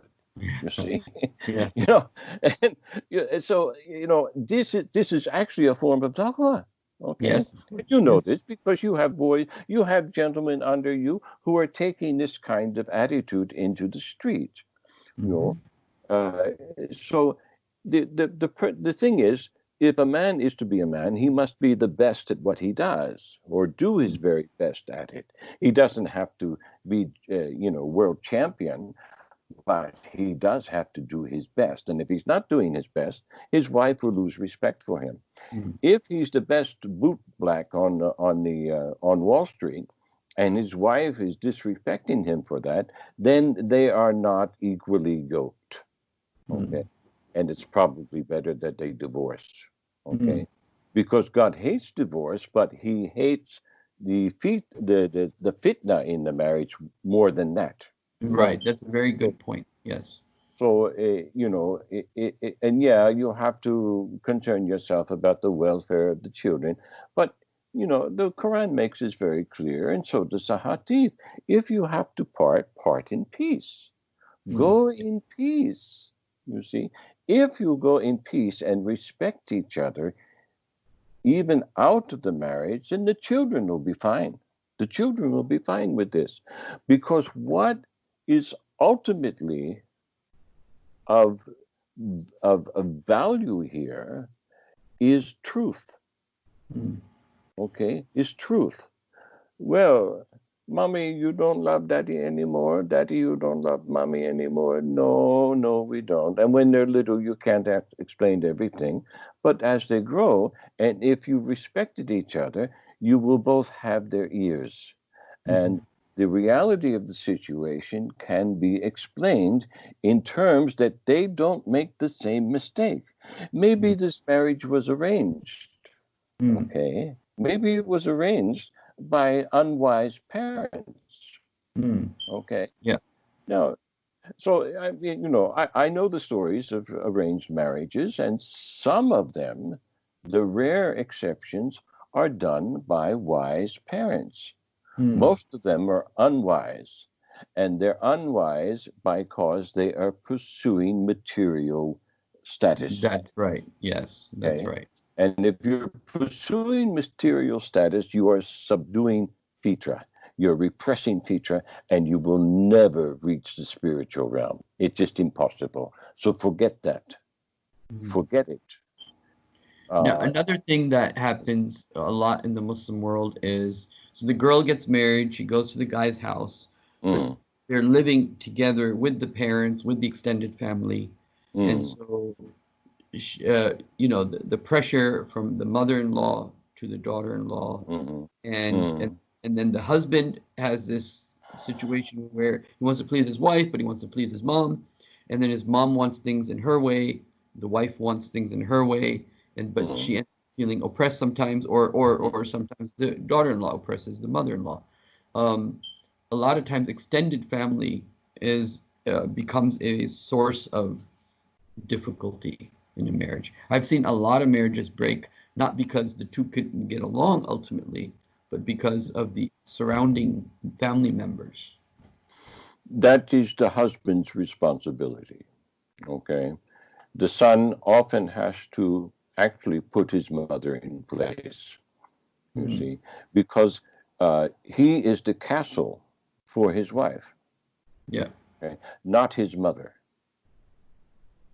Speaker 2: You see, you know, and so you know, this is actually a form of dahwa. Okay.
Speaker 1: Yes.
Speaker 2: You know this because you have boys, you have gentlemen under you who are taking this kind of attitude into the street. You know, so the thing is, if a man is to be a man, he must be the best at what he does, or do his very best at it. He doesn't have to be, you know, world champion, but he does have to do his best. And if he's not doing his best, his wife will lose respect for him. If he's the best boot black on Wall Street, and his wife is disrespecting him for that, then they are not equally yoked. Okay, and it's probably better that they divorce. Okay, because God hates divorce, but He hates the fitna in the marriage more than that.
Speaker 1: Right. That's a very good point. Yes.
Speaker 2: So, you know, and yeah, you have to concern yourself about the welfare of the children. But, you know, the Quran makes this very clear, and so does the Hadith. If you have to part in peace. Go in peace, you see. If you go in peace and respect each other, even out of the marriage, then the children will be fine. The children will be fine with this. Because what is ultimately of value here is truth. Okay, is truth. Well, mommy, you don't love daddy anymore. Daddy, you don't love mommy anymore. No, we don't. And when they're little, you can't explain everything. But as they grow, and if you respected each other, you will both have their ears. And the reality of the situation can be explained in terms that they don't make the same mistake. Maybe this marriage was arranged. Okay. Maybe it was arranged by unwise parents. Okay.
Speaker 1: Yeah.
Speaker 2: Now, so I mean, you know, I know the stories of arranged marriages, and some of them, the rare exceptions, are done by wise parents. Most of them are unwise, and they're unwise because they are pursuing material status.
Speaker 1: That's right. Yes, that's right.
Speaker 2: And if you're pursuing material status, you are subduing fitra. You're repressing fitra, and you will never reach the spiritual realm. It's just impossible. So forget that. Forget it.
Speaker 1: Now, another thing that happens a lot in the Muslim world is, so the girl gets married, she goes to the guy's house, but they're living together with the parents, with the extended family. And so, you know, the pressure from the mother-in-law to the daughter-in-law, and then the husband has this situation where he wants to please his wife, but he wants to please his mom, and then his mom wants things in her way, the wife wants things in her way, but she ends up feeling oppressed sometimes, or sometimes the daughter-in-law oppresses the mother-in-law. A lot of times, extended family becomes a source of difficulty in a marriage. I've seen a lot of marriages break, not because the two couldn't get along ultimately, but because of the surrounding family members.
Speaker 2: That is the husband's responsibility. Okay. The son often has to actually put his mother in place, you see, because he is the castle for his wife,
Speaker 1: Yeah.
Speaker 2: okay? Not his mother.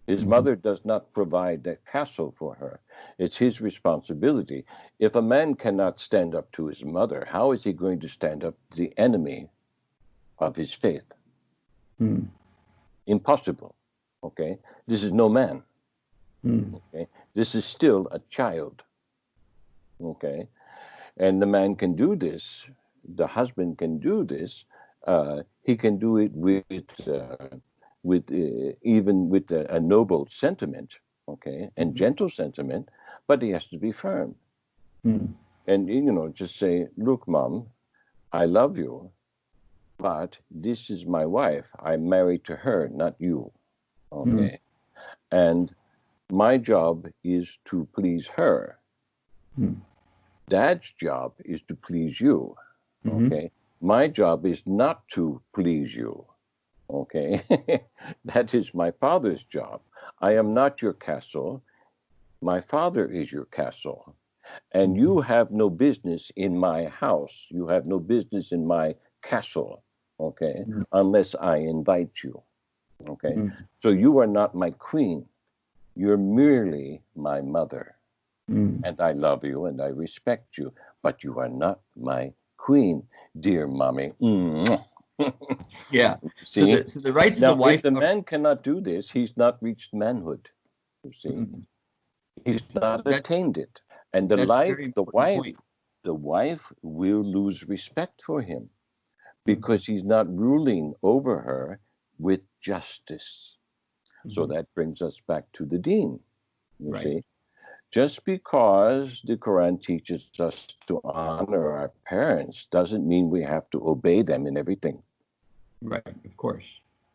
Speaker 2: His mother does not provide that castle for her. It's his responsibility. If a man cannot stand up to his mother, how is he going to stand up to the enemy of his faith? Impossible. Okay? This is no man. Okay? This is still a child. Okay? And the man can do this. The husband can do this. He can do it with even with a noble sentiment, okay, and gentle sentiment, but he has to be firm. And just say, look, Mom, I love you, but this is my wife. I'm married to her, not you. Okay. And my job is to please her. Dad's job is to please you. Okay. My job is not to please you. Okay. That is my father's job. I am not your castle. My father is your castle. And you have no business in my house. You have no business in my castle. Okay. Unless I invite you. Okay. So you are not my queen. You're merely my mother. And I love you and I respect you. But you are not my queen, dear mommy.
Speaker 1: Yeah.
Speaker 2: See?
Speaker 1: So the rights
Speaker 2: Now,
Speaker 1: of the wife.
Speaker 2: if the man cannot do this, he's not reached manhood. You see, he's not attained it, and
Speaker 1: That's a very important point.
Speaker 2: the wife will lose respect for him because he's not ruling over her with justice. So that brings us back to the deen. You see, just because the Quran teaches us to honor our parents doesn't mean we have to obey them in everything.
Speaker 1: Right, of course.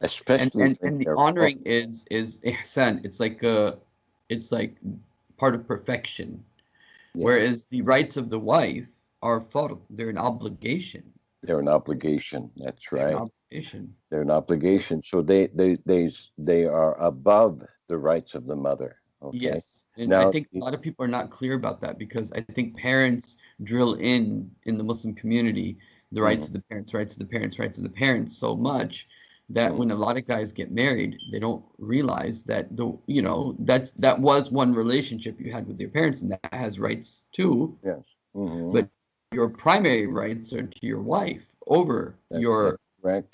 Speaker 2: Especially
Speaker 1: and the honoring is ihsan. It's like part of perfection. Yeah. Whereas the rights of the wife are fard. They're an obligation.
Speaker 2: They're an obligation. That's right.
Speaker 1: They're an obligation.
Speaker 2: They're an obligation. So they are above the rights of the mother. Okay?
Speaker 1: Yes. And now, I think a lot of people are not clear about that because I think parents drill in the Muslim community the rights of the parents, rights of the parents, rights of the parents so much that when a lot of guys get married, they don't realize that that was one relationship you had with your parents, and that has rights too.
Speaker 2: Yes.
Speaker 1: But your primary rights are to your wife over your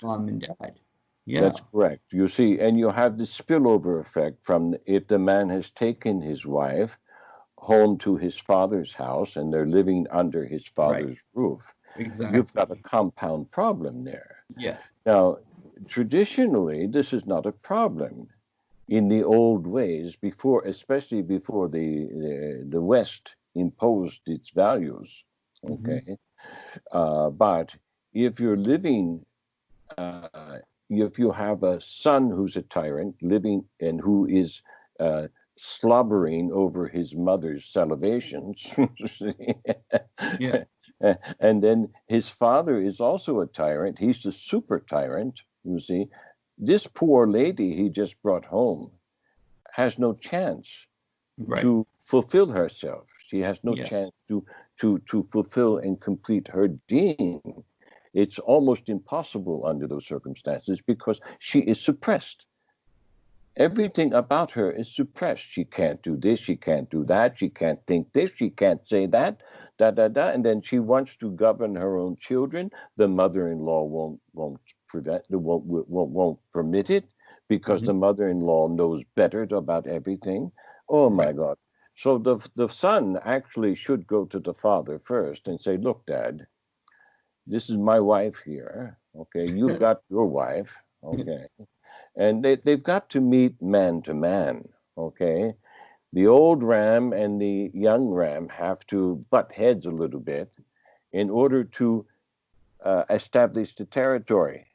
Speaker 1: mom and dad. Yeah.
Speaker 2: That's correct. You see, and you have the spillover effect from if the man has taken his wife home to his father's house and they're living under his father's roof.
Speaker 1: Exactly.
Speaker 2: You've got a compound problem there.
Speaker 1: Yeah.
Speaker 2: Now, traditionally, this is not a problem. In the old ways, especially before the West imposed its values. Okay, but if you're living, if you have a son who's a tyrant living and who is slobbering over his mother's salivations, and then his father is also a tyrant. He's the super tyrant. You see, this poor lady he just brought home has no chance to fulfill herself. She has no chance to fulfill and complete her deen. It's almost impossible under those circumstances because she is suppressed. Everything about her is suppressed. She can't do this, she can't do that, she can't think this, she can't say that, and then she wants to govern her own children. The mother-in-law won't permit it because the mother-in-law knows better about everything. Oh my God. So the son actually should go to the father first and say, look, Dad, this is my wife here. Okay, you've got your wife. Okay. And they've got to meet man to man. Okay. The old ram and the young ram have to butt heads a little bit in order to establish the territory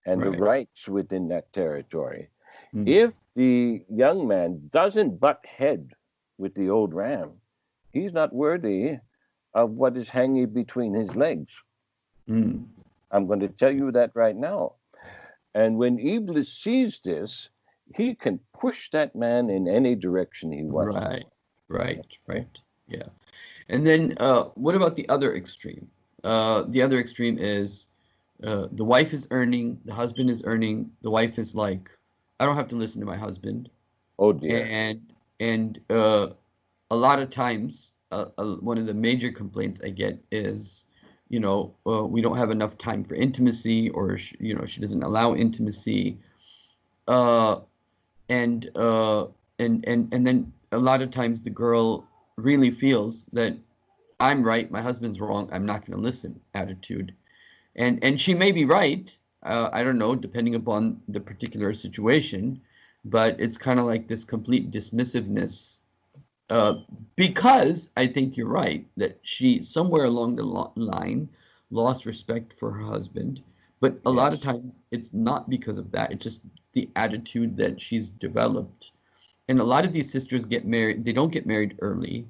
Speaker 2: and the rights within that territory. If the young man doesn't butt head with the old ram, he's not worthy of what is hanging between his legs. I'm going to tell you that right now. And when Iblis sees this, he can push that man in any direction he wants.
Speaker 1: Right. Yeah. And then what about the other extreme? The other extreme is The wife is earning, the husband is earning. The wife is like, I don't have to listen to my husband.
Speaker 2: Oh dear.
Speaker 1: And a lot of times, one of the major complaints I get is, we don't have enough time for intimacy, or she doesn't allow intimacy. Uh, and and then a lot of times the girl really feels that I'm right, my husband's wrong, I'm not going to listen attitude. And she may be right. I don't know, depending upon the particular situation, but it's kind of like this complete dismissiveness. Uh, because I think you're right that she somewhere along the line lost respect for her husband. But a lot of
Speaker 2: Yes.
Speaker 1: times it's not because of that. It's just the attitude that she's developed. And a lot of these sisters get married. They don't get married early,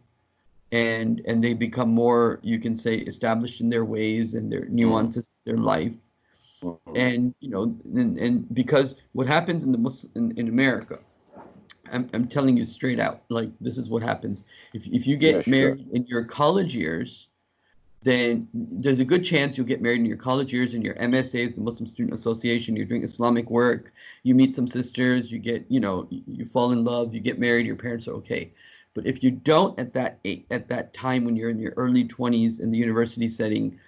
Speaker 1: and they become more, you can say, established in their ways and their
Speaker 2: Mm,
Speaker 1: nuances, their life.
Speaker 2: mm.
Speaker 1: And and because what happens in the in America, I'm telling you straight out, like this is what happens. If you
Speaker 2: Yeah,
Speaker 1: get
Speaker 2: sure.
Speaker 1: married in your college years, then there's a good chance you'll get married in your college years in your MSAs, the Muslim Student Association. You're doing Islamic work. You meet some sisters. You get, you fall in love. You get married. Your parents are okay. But if you don't at that time when you're in your early 20s in the university setting,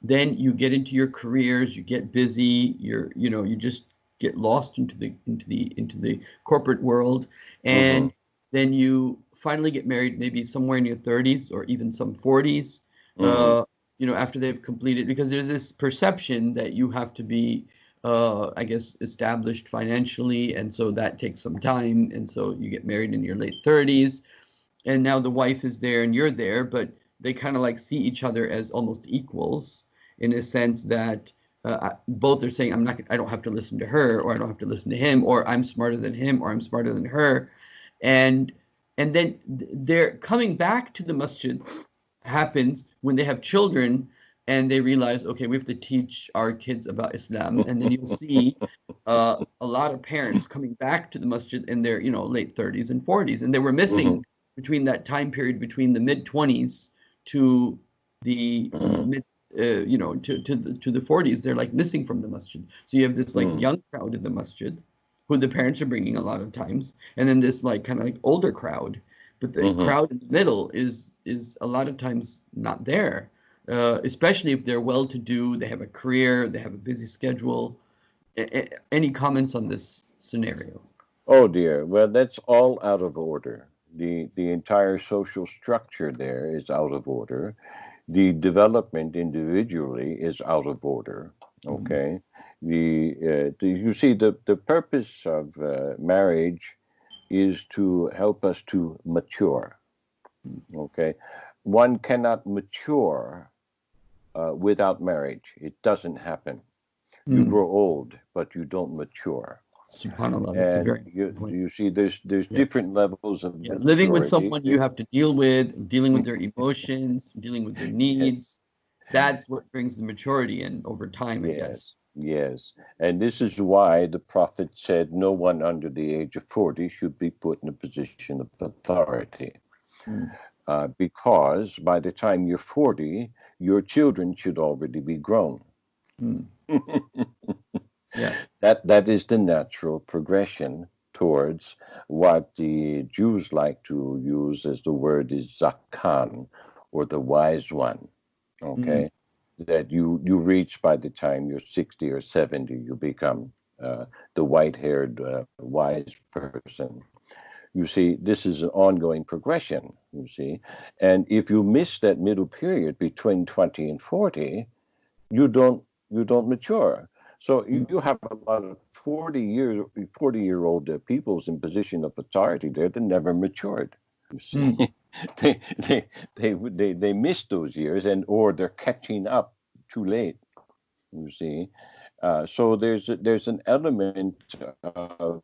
Speaker 1: then you get into your careers. You get busy. You just get lost into the corporate world,
Speaker 2: Mm-hmm.
Speaker 1: and then you finally get married, maybe somewhere in your 30s or even some 40s,
Speaker 2: Mm-hmm.
Speaker 1: after they've completed, because there's this perception that you have to be, I guess, established financially, and so that takes some time, and so you get married in your late 30s, and now the wife is there and you're there, but they kind of like see each other as almost equals in a sense that both are saying, I don't have to listen to her, or I don't have to listen to him, or I'm smarter than him, or I'm smarter than her, and and then they're coming back to the masjid happens when they have children and they realize, okay, we have to teach our kids about Islam. And then you'll see a lot of parents coming back to the masjid in their, late 30s and 40s. And they were
Speaker 2: Mm-hmm.
Speaker 1: missing between that time period between the mid 20s to the
Speaker 2: Mm-hmm.
Speaker 1: mid, to the 40s. They're like missing from the masjid. So you have this like
Speaker 2: Mm-hmm.
Speaker 1: young crowd in the masjid who the parents are bringing a lot of times, and then this like kind of like older crowd, but the
Speaker 2: Mm-hmm.
Speaker 1: crowd in the middle is a lot of times not there, especially if they're well-to-do, they have a career, they have a busy schedule. Any comments on this scenario?
Speaker 2: Oh dear. Well, that's all out of order. The entire social structure there is out of order. The development individually is out of order.
Speaker 1: Mm,
Speaker 2: Okay. You see, the purpose of marriage is to help us to mature.
Speaker 1: mm,
Speaker 2: Okay. One cannot mature without marriage. It doesn't happen. You
Speaker 1: mm.
Speaker 2: grow old, but you don't mature.
Speaker 1: Subhanallah, that's a
Speaker 2: And
Speaker 1: very
Speaker 2: you
Speaker 1: good point.
Speaker 2: you see, there's
Speaker 1: Yeah.
Speaker 2: different levels of
Speaker 1: Yeah, living with
Speaker 2: maturity.
Speaker 1: someone you have to deal with, dealing with their emotions, dealing with their
Speaker 2: Yes,
Speaker 1: needs, that's what brings the maturity in over time, I guess.
Speaker 2: yes, yes. And this is why the Prophet said no one under the age of 40 should be put in a position of authority.
Speaker 1: Mm,
Speaker 2: Because by the time you're 40, your children should already be grown.
Speaker 1: mm. Yeah.
Speaker 2: That is the natural progression towards what the Jews like to use as the word is zakan, or the wise one.
Speaker 1: Mm,
Speaker 2: Okay, that you reach by the time you're 60 or 70, you become the white-haired wise person. You see, this is an ongoing progression. You see, and if you miss that middle period between 20 and 40, you don't you don't mature. So
Speaker 1: mm,
Speaker 2: you have a lot of 40-year old peoples in position of authority there that never matured. You see,
Speaker 1: mm,
Speaker 2: they missed those years, and or they're catching up too late. You see, so there's an element of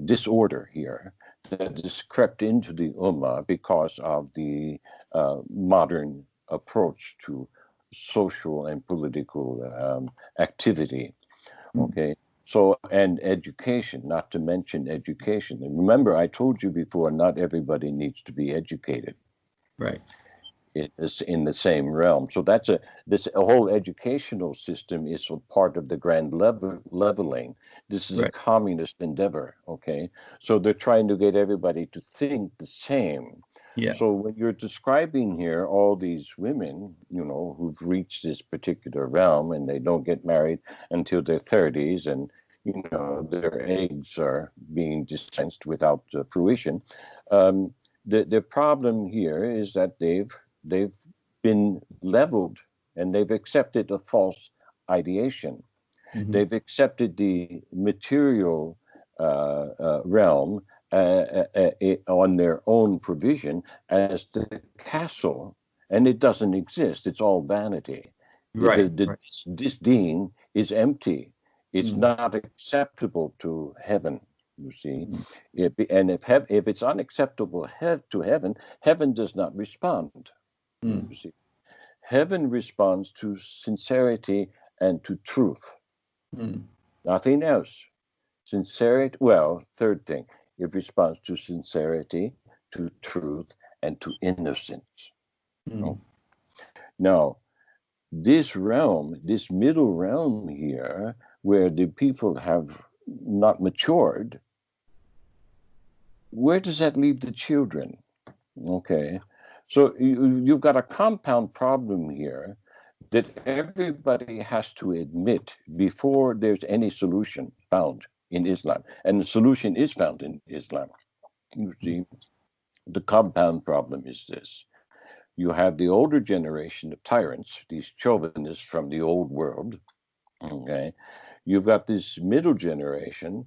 Speaker 2: disorder here that has crept into the ummah because of the modern approach to social and political activity.
Speaker 1: mm.
Speaker 2: Okay. So, and education, not to mention education. And remember, I told you before, not everybody needs to be educated.
Speaker 1: Right.
Speaker 2: in the same realm. So that's this whole educational system is a part of the grand leveling. This is a
Speaker 1: Right.
Speaker 2: communist endeavor. Okay, so they're trying to get everybody to think the same.
Speaker 1: Yeah.
Speaker 2: So when you're describing here all these women, who've reached this particular realm and they don't get married until their 30s, and their eggs are being dispensed without fruition. The problem here is that they've been leveled, and they've accepted a false ideation.
Speaker 1: Mm-hmm.
Speaker 2: They've accepted the material realm on their own provision as the castle, and it doesn't exist. It's all vanity.
Speaker 1: Right.
Speaker 2: This deen is empty. It's
Speaker 1: Mm.
Speaker 2: not acceptable to heaven. You see, and if it's unacceptable to heaven, heaven does not respond. You see, heaven responds to sincerity and to truth. Nothing else. Sincerity. Well, third thing, it responds to sincerity, to truth, and to innocence. Now, this realm, this middle realm here, where the people have not matured, where does that leave the children? Okay, so you've got a compound problem here that everybody has to admit before there's any solution found in Islam. And the solution is found in Islam. You see, the compound problem is this. You have the older generation of tyrants, these chauvinists from the old world. Okay, you've got this middle generation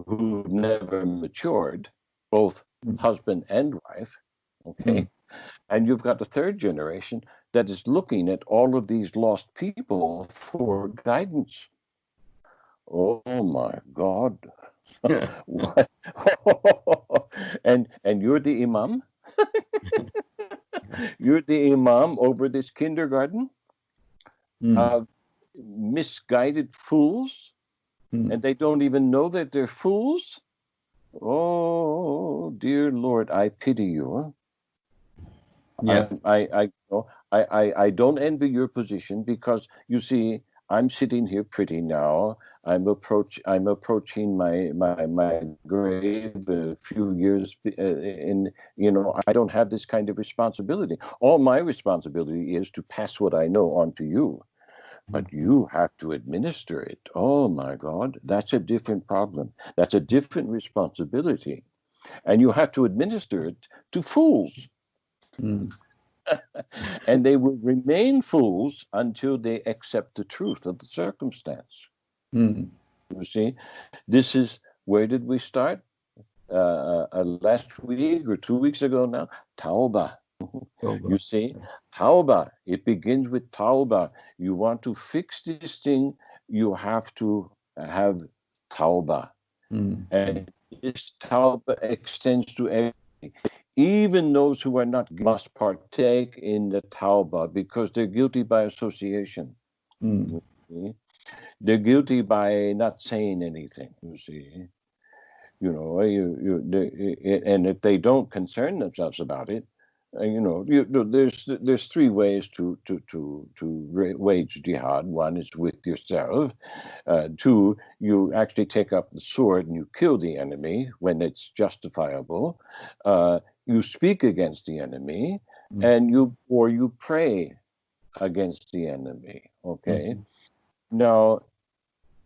Speaker 2: who've never matured, both husband and wife. Okay, and you've got the third generation that is looking at all of these lost people for guidance. Oh my God. What? and you're the imam? You're the imam over this kindergarten of misguided fools, and they don't even know that they're fools? Oh, dear Lord, I pity you.
Speaker 1: Yeah.
Speaker 2: I don't envy your position, because you see, I'm sitting here pretty now. I'm approaching my grave a few years I don't have this kind of responsibility. All my responsibility is to pass what I know on to you. But you have to administer it. Oh my God, that's a different problem. That's a different responsibility. And you have to administer it to fools. And they will remain fools until they accept the truth of the circumstance. You see, this is, where did we start? Last week or 2 weeks ago now? Tauba. You see, Tauba. It begins with Tauba. You want to fix this thing, you have to have Tauba. And this Tauba extends to everything. Even those who are not must partake in the Tauba, because they're guilty by association. They're guilty by not saying anything, you see. And if they don't concern themselves about it, there's three ways to wage jihad. One is with yourself. Two, you actually take up the sword and you kill the enemy when it's justifiable. You speak against the enemy, and you pray against the enemy. Okay. Now,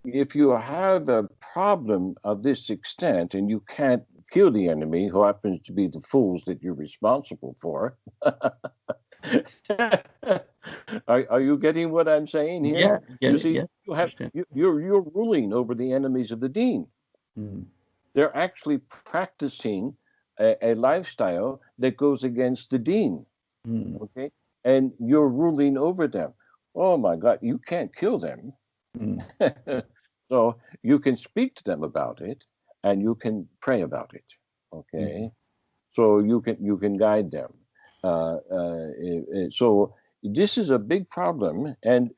Speaker 2: if you have a problem of this extent and you can't kill the enemy, who happens to be the fools that you're responsible for, are you getting what I'm saying here?
Speaker 1: Yeah,
Speaker 2: you see, you're ruling over the enemies of the deen. They're actually practicing a lifestyle that goes against the deen. Okay, and you're ruling over them. Oh my God, you can't kill them. So you can speak to them about it, and you can pray about it. Okay, so you can guide them. So this is a big problem, and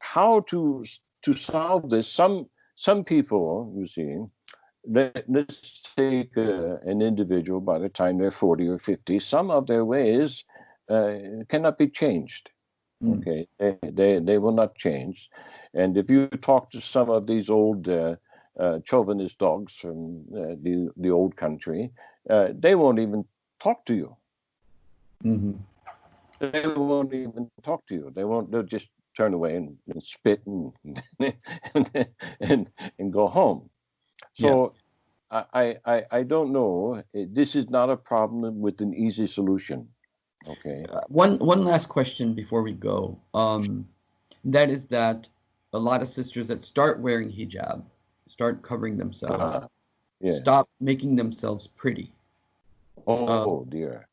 Speaker 2: how to solve this? Some people, you see, let's take an individual by the time they're 40 or 50. Some of their ways cannot be changed.
Speaker 1: Mm.
Speaker 2: Okay, they will not change. And if you talk to some of these old chauvinist dogs from the old country, they won't even talk to you.
Speaker 1: Mm-hmm.
Speaker 2: They won't even talk to you. They won't. They'll just turn away and spit and go home.
Speaker 1: Yeah.
Speaker 2: So I don't know. This is not a problem with an easy solution. Okay.
Speaker 1: One last question before we go. That is that a lot of sisters that start wearing hijab, start covering themselves,
Speaker 2: Yeah.
Speaker 1: stop making themselves pretty.
Speaker 2: Oh dear.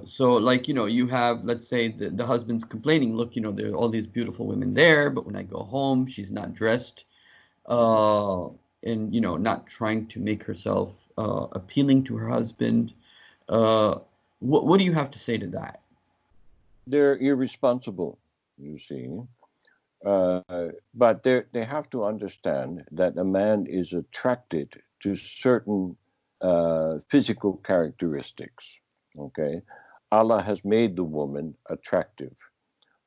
Speaker 1: So like, you have, let's say the husband's complaining, look, there are all these beautiful women there, but when I go home, she's not dressed, uh, and, not trying to make herself appealing to her husband. Uh, what do you have to say to that?
Speaker 2: They're irresponsible, you see. Uh, but they have to understand that a man is attracted to certain physical characteristics. Okay, Allah has made the woman attractive.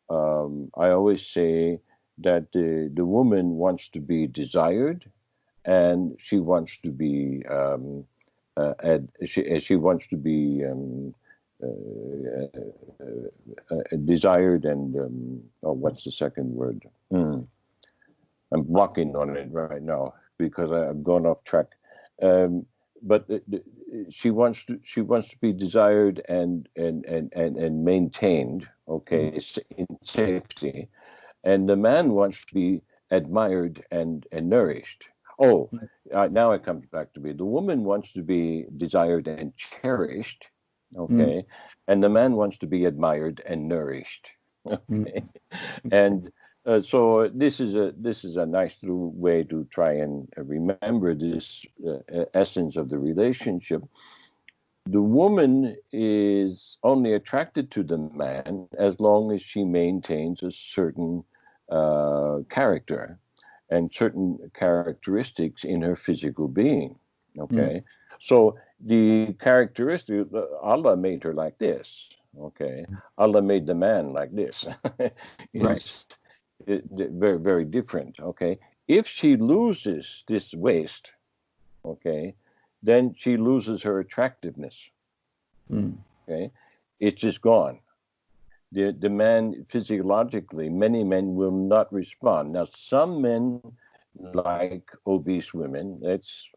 Speaker 2: I always say that the woman wants to be desired, and she wants to be she wants to be desired and oh, what's the second word? I'm blocking on it right now because I've gone off track. Um, but she wants to be desired and maintained, okay, in safety, and the man wants to be admired and nourished. Oh, now it comes back to me. The woman wants to be desired and cherished,
Speaker 1: Mm,
Speaker 2: okay, and the man wants to be admired and nourished,
Speaker 1: mm,
Speaker 2: okay, and so this is a nice little way to try and remember this essence of the relationship. The woman is only attracted to the man as long as she maintains a certain character and certain characteristics in her physical being.
Speaker 1: mm,
Speaker 2: Okay, so the characteristic, Allah made her like this. Okay, Allah made the man like this.
Speaker 1: right.
Speaker 2: It's very very different. Okay, if she loses this waist, okay, then she loses her attractiveness.
Speaker 1: Mm,
Speaker 2: Okay, it's just gone. The man physiologically, many men will not respond. Now, some men like obese women.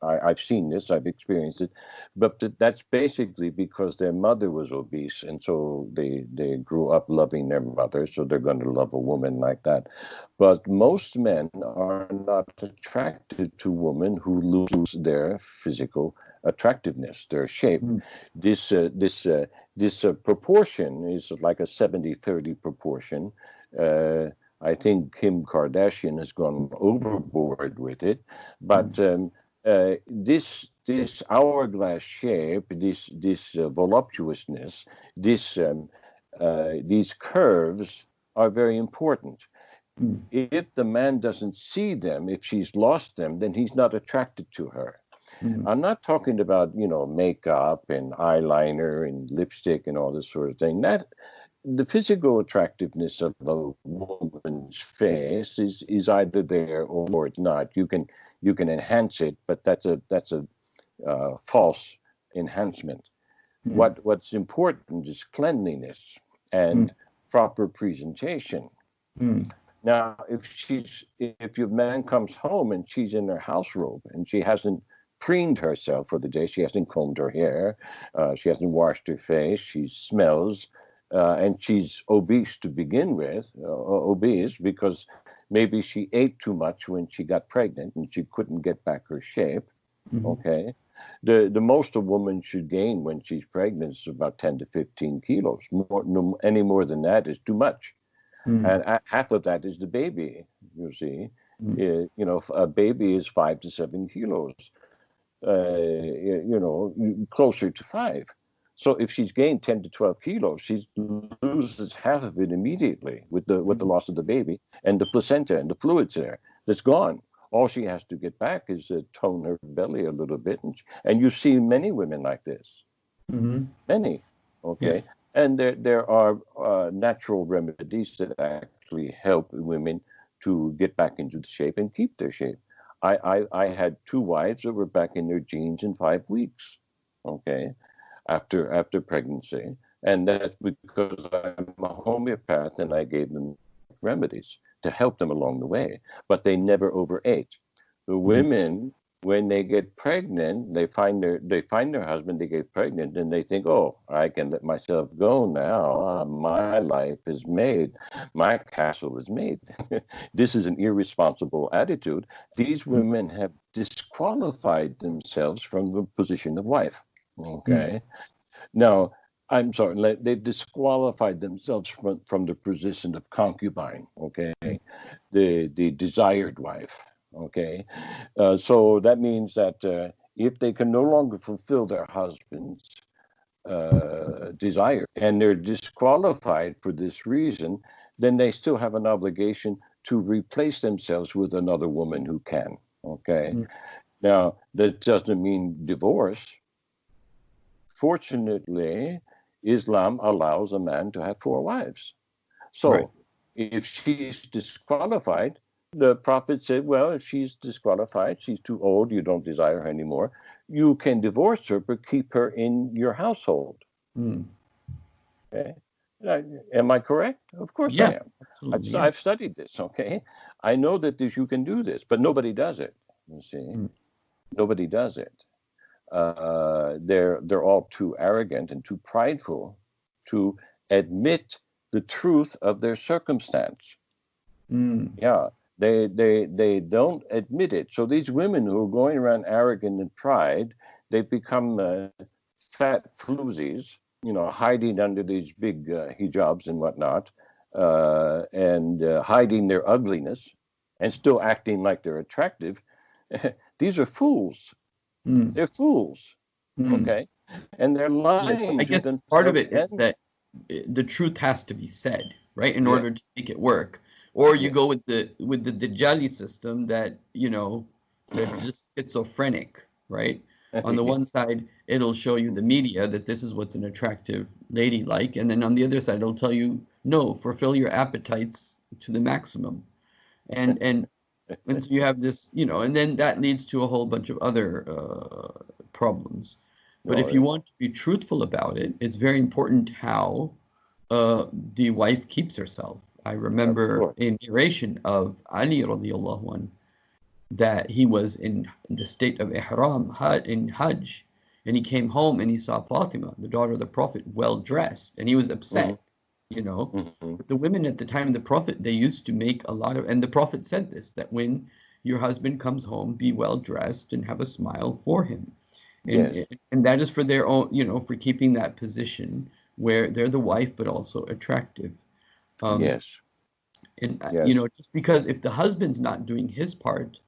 Speaker 2: I've seen this, I've experienced it, but that's basically because their mother was obese, and so they grew up loving their mother, so they're going to love a woman like that. But most men are not attracted to women who lose their physical attractiveness, their shape.
Speaker 1: mm,
Speaker 2: This proportion is like a 70-30 proportion. I think Kim Kardashian has gone overboard with it, but
Speaker 1: mm,
Speaker 2: this hourglass shape, this voluptuousness, these curves are very important.
Speaker 1: mm,
Speaker 2: If the man doesn't see them, if she's lost them, then he's not attracted to her.
Speaker 1: mm,
Speaker 2: I'm not talking about, makeup and eyeliner and lipstick and all this sort of thing. That the physical attractiveness of a woman's face is either there or it's not. You can enhance it, but that's a false enhancement.
Speaker 1: mm,
Speaker 2: What's important is cleanliness
Speaker 1: mm,
Speaker 2: and proper presentation.
Speaker 1: mm,
Speaker 2: Now, if your man comes home and she's in her house robe and she hasn't preened herself for the day, she hasn't combed her hair, she hasn't washed her face, she smells, and she's obese to begin with, obese because maybe she ate too much when she got pregnant and she couldn't get back her shape.
Speaker 1: mm,
Speaker 2: Okay, the most a woman should gain when she's pregnant is about 10 to 15 kilos. Any more than that is too much,
Speaker 1: mm,
Speaker 2: and half of that is the baby. You see,
Speaker 1: mm,
Speaker 2: a baby is 5 to 7 kilos. Closer to 5. So if she's gained 10 to 12 kilos, she loses half of it immediately with the
Speaker 1: mm,
Speaker 2: loss of the baby and the placenta and the fluids there. That's gone. All she has to get back is tone her belly a little bit, and you see many women like this,
Speaker 1: mhm.
Speaker 2: many.
Speaker 1: Yeah.
Speaker 2: Okay, And there are natural remedies that actually help women to get back into the shape and keep their shape. I had two wives that were back in their jeans in 5 weeks, okay, after pregnancy. And that's because I'm a homeopath and I gave them remedies to help them along the way. But they never overate. The women, when they get pregnant, they find their husband, they get pregnant, and they think, oh, I can let myself go now. My life is made. My castle is made. This is an irresponsible attitude. These women have disqualified themselves from the position of wife. Okay. Now, I'm sorry, they disqualified themselves from the position of concubine, okay, the desired wife, okay. So that means that if they can no longer fulfill their husband's desire and they're disqualified for this reason, then they still have an obligation to replace themselves with another woman who can, okay. Now, that doesn't mean divorce. Fortunately, Islam allows a man to have 4 wives. So if she's disqualified, the Prophet said, well, if she's disqualified, she's too old, you don't desire her anymore, you can divorce her, but keep her in your household. Okay. Am I correct? Of course I am. I've studied this, okay? I know that you can do this, but nobody does it, you see. Nobody does it. They're all too arrogant and too prideful to admit the truth of their circumstance. Yeah, they don't admit it. So these women who are going around arrogant and pride, they become fat floozies, hiding under these big hijabs and whatnot, and hiding their ugliness and still acting like they're attractive. These are fools. They're fools, okay? And they're lying.
Speaker 1: I guess part of it is that the truth has to be said, right, in order to make it work. Or you go with the Dajjali system that, that's just schizophrenic, right? On the one side, it'll show you the media that this is what's an attractive lady like, and then on the other side, it'll tell you, no, fulfill your appetites to the maximum. And so you have this, and then that leads to a whole bunch of other problems. But if you want to be truthful about it, it's very important how the wife keeps herself. I remember a narration of Ali radiallahu anhu that he was in the state of ihram in Hajj, and he came home and he saw Fatima, the daughter of the Prophet, well dressed, and he was upset. But the women at the time of the Prophet, they used to make a lot of, and the Prophet said this, that when your husband comes home, be well dressed and have a smile for him. And that is for their own, for keeping that position where they're the wife, but also attractive. And, just because if the husband's not doing his part,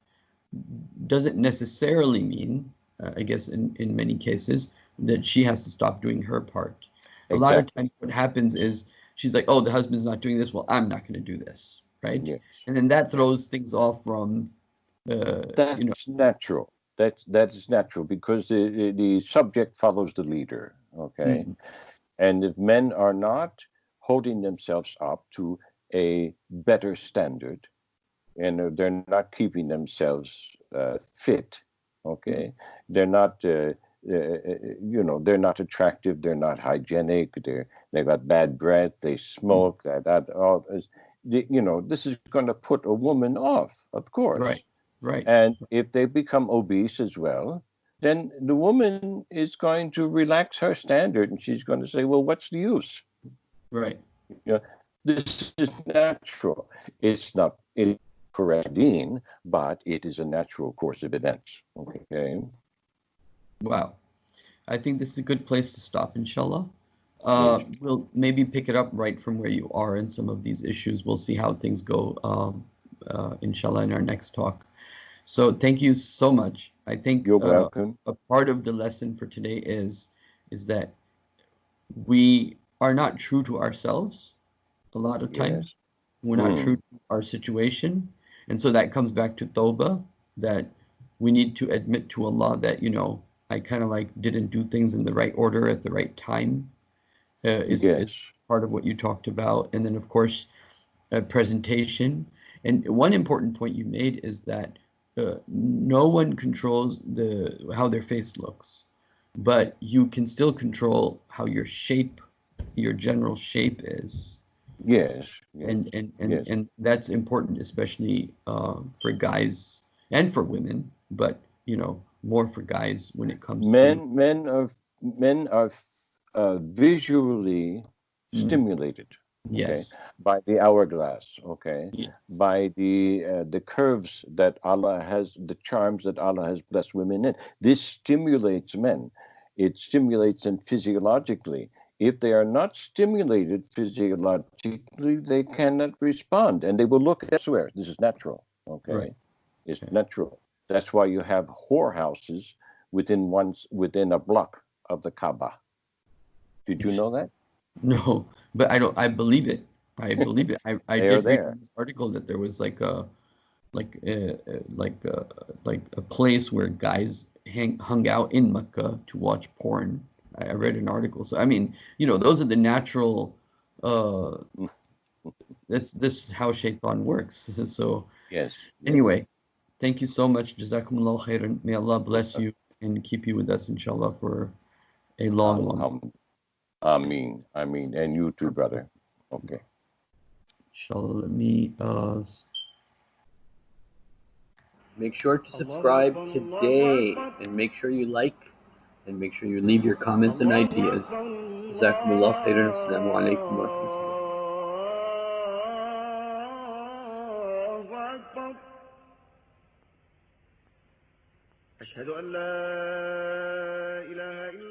Speaker 1: doesn't necessarily mean, I guess in many cases, that she has to stop doing her part. A lot of times what happens is, she's like, oh, the husband's not doing this. Well, I'm not going to do this, right? And then that throws things off from,
Speaker 2: that's natural. That is natural because the subject follows the leader, okay? And if men are not holding themselves up to a better standard, and they're not keeping themselves fit, okay? They're not they're not attractive, they're not hygienic, they've got bad breath, they smoke, all this is going to put a woman off, of course.
Speaker 1: Right.
Speaker 2: And if they become obese as well, then the woman is going to relax her standard and she's going to say, well, what's the use?
Speaker 1: Right.
Speaker 2: This is natural. It's not correct, but it is a natural course of events. Okay.
Speaker 1: Wow. I think this is a good place to stop, inshallah. We'll maybe pick it up right from where you are in some of these issues. We'll see how things go, inshallah, in our next talk. So thank you so much. I think
Speaker 2: you're welcome.
Speaker 1: A part of the lesson for today is that we are not true to ourselves a lot of times. We're not true to our situation. And so that comes back to tawbah, that we need to admit to Allah that, I kind of didn't do things in the right order at the right time. is
Speaker 2: Yes.
Speaker 1: part of what you talked about. And then, of course, presentation. And one important point you made is that no one controls how their face looks, but you can still control how your general shape is.
Speaker 2: Yes. Yes. Yes.
Speaker 1: And that's important, especially for guys and for women, but more for guys when it comes to.
Speaker 2: Men are visually
Speaker 1: Mm,
Speaker 2: stimulated, okay,
Speaker 1: yes,
Speaker 2: by the hourglass, okay,
Speaker 1: yes,
Speaker 2: by the curves that Allah has, the charms that Allah has blessed women in. This stimulates men. It stimulates them physiologically. If they are not stimulated physiologically, they cannot respond, and they will look elsewhere. This is natural,
Speaker 1: right.
Speaker 2: okay? It's
Speaker 1: Okay.
Speaker 2: natural. That's why you have whorehouses within a block of the Kaaba. Did you know that?
Speaker 1: No, but I believe it. I believe it. I
Speaker 2: They are
Speaker 1: did read in
Speaker 2: there.
Speaker 1: this article that there was like a like a place where guys hung out in Mecca to watch porn. I read an article. So I mean, those are the natural. Uh,
Speaker 2: Mm.
Speaker 1: that's this is how Shaitan works. So
Speaker 2: Yes, yes.
Speaker 1: anyway, thank you so much. Jazakumullah khairan. May Allah bless you and keep you with us, inshallah, for a long,
Speaker 2: Um,
Speaker 1: long.
Speaker 2: um, I mean, and you too, brother. Okay.
Speaker 1: Inshallah, let me make sure to subscribe today and make sure you like and make sure you leave your comments and ideas. Jazakumullah khairan. Assalamu alaikum wa rahmatullah. أشهد أن لا إله إلا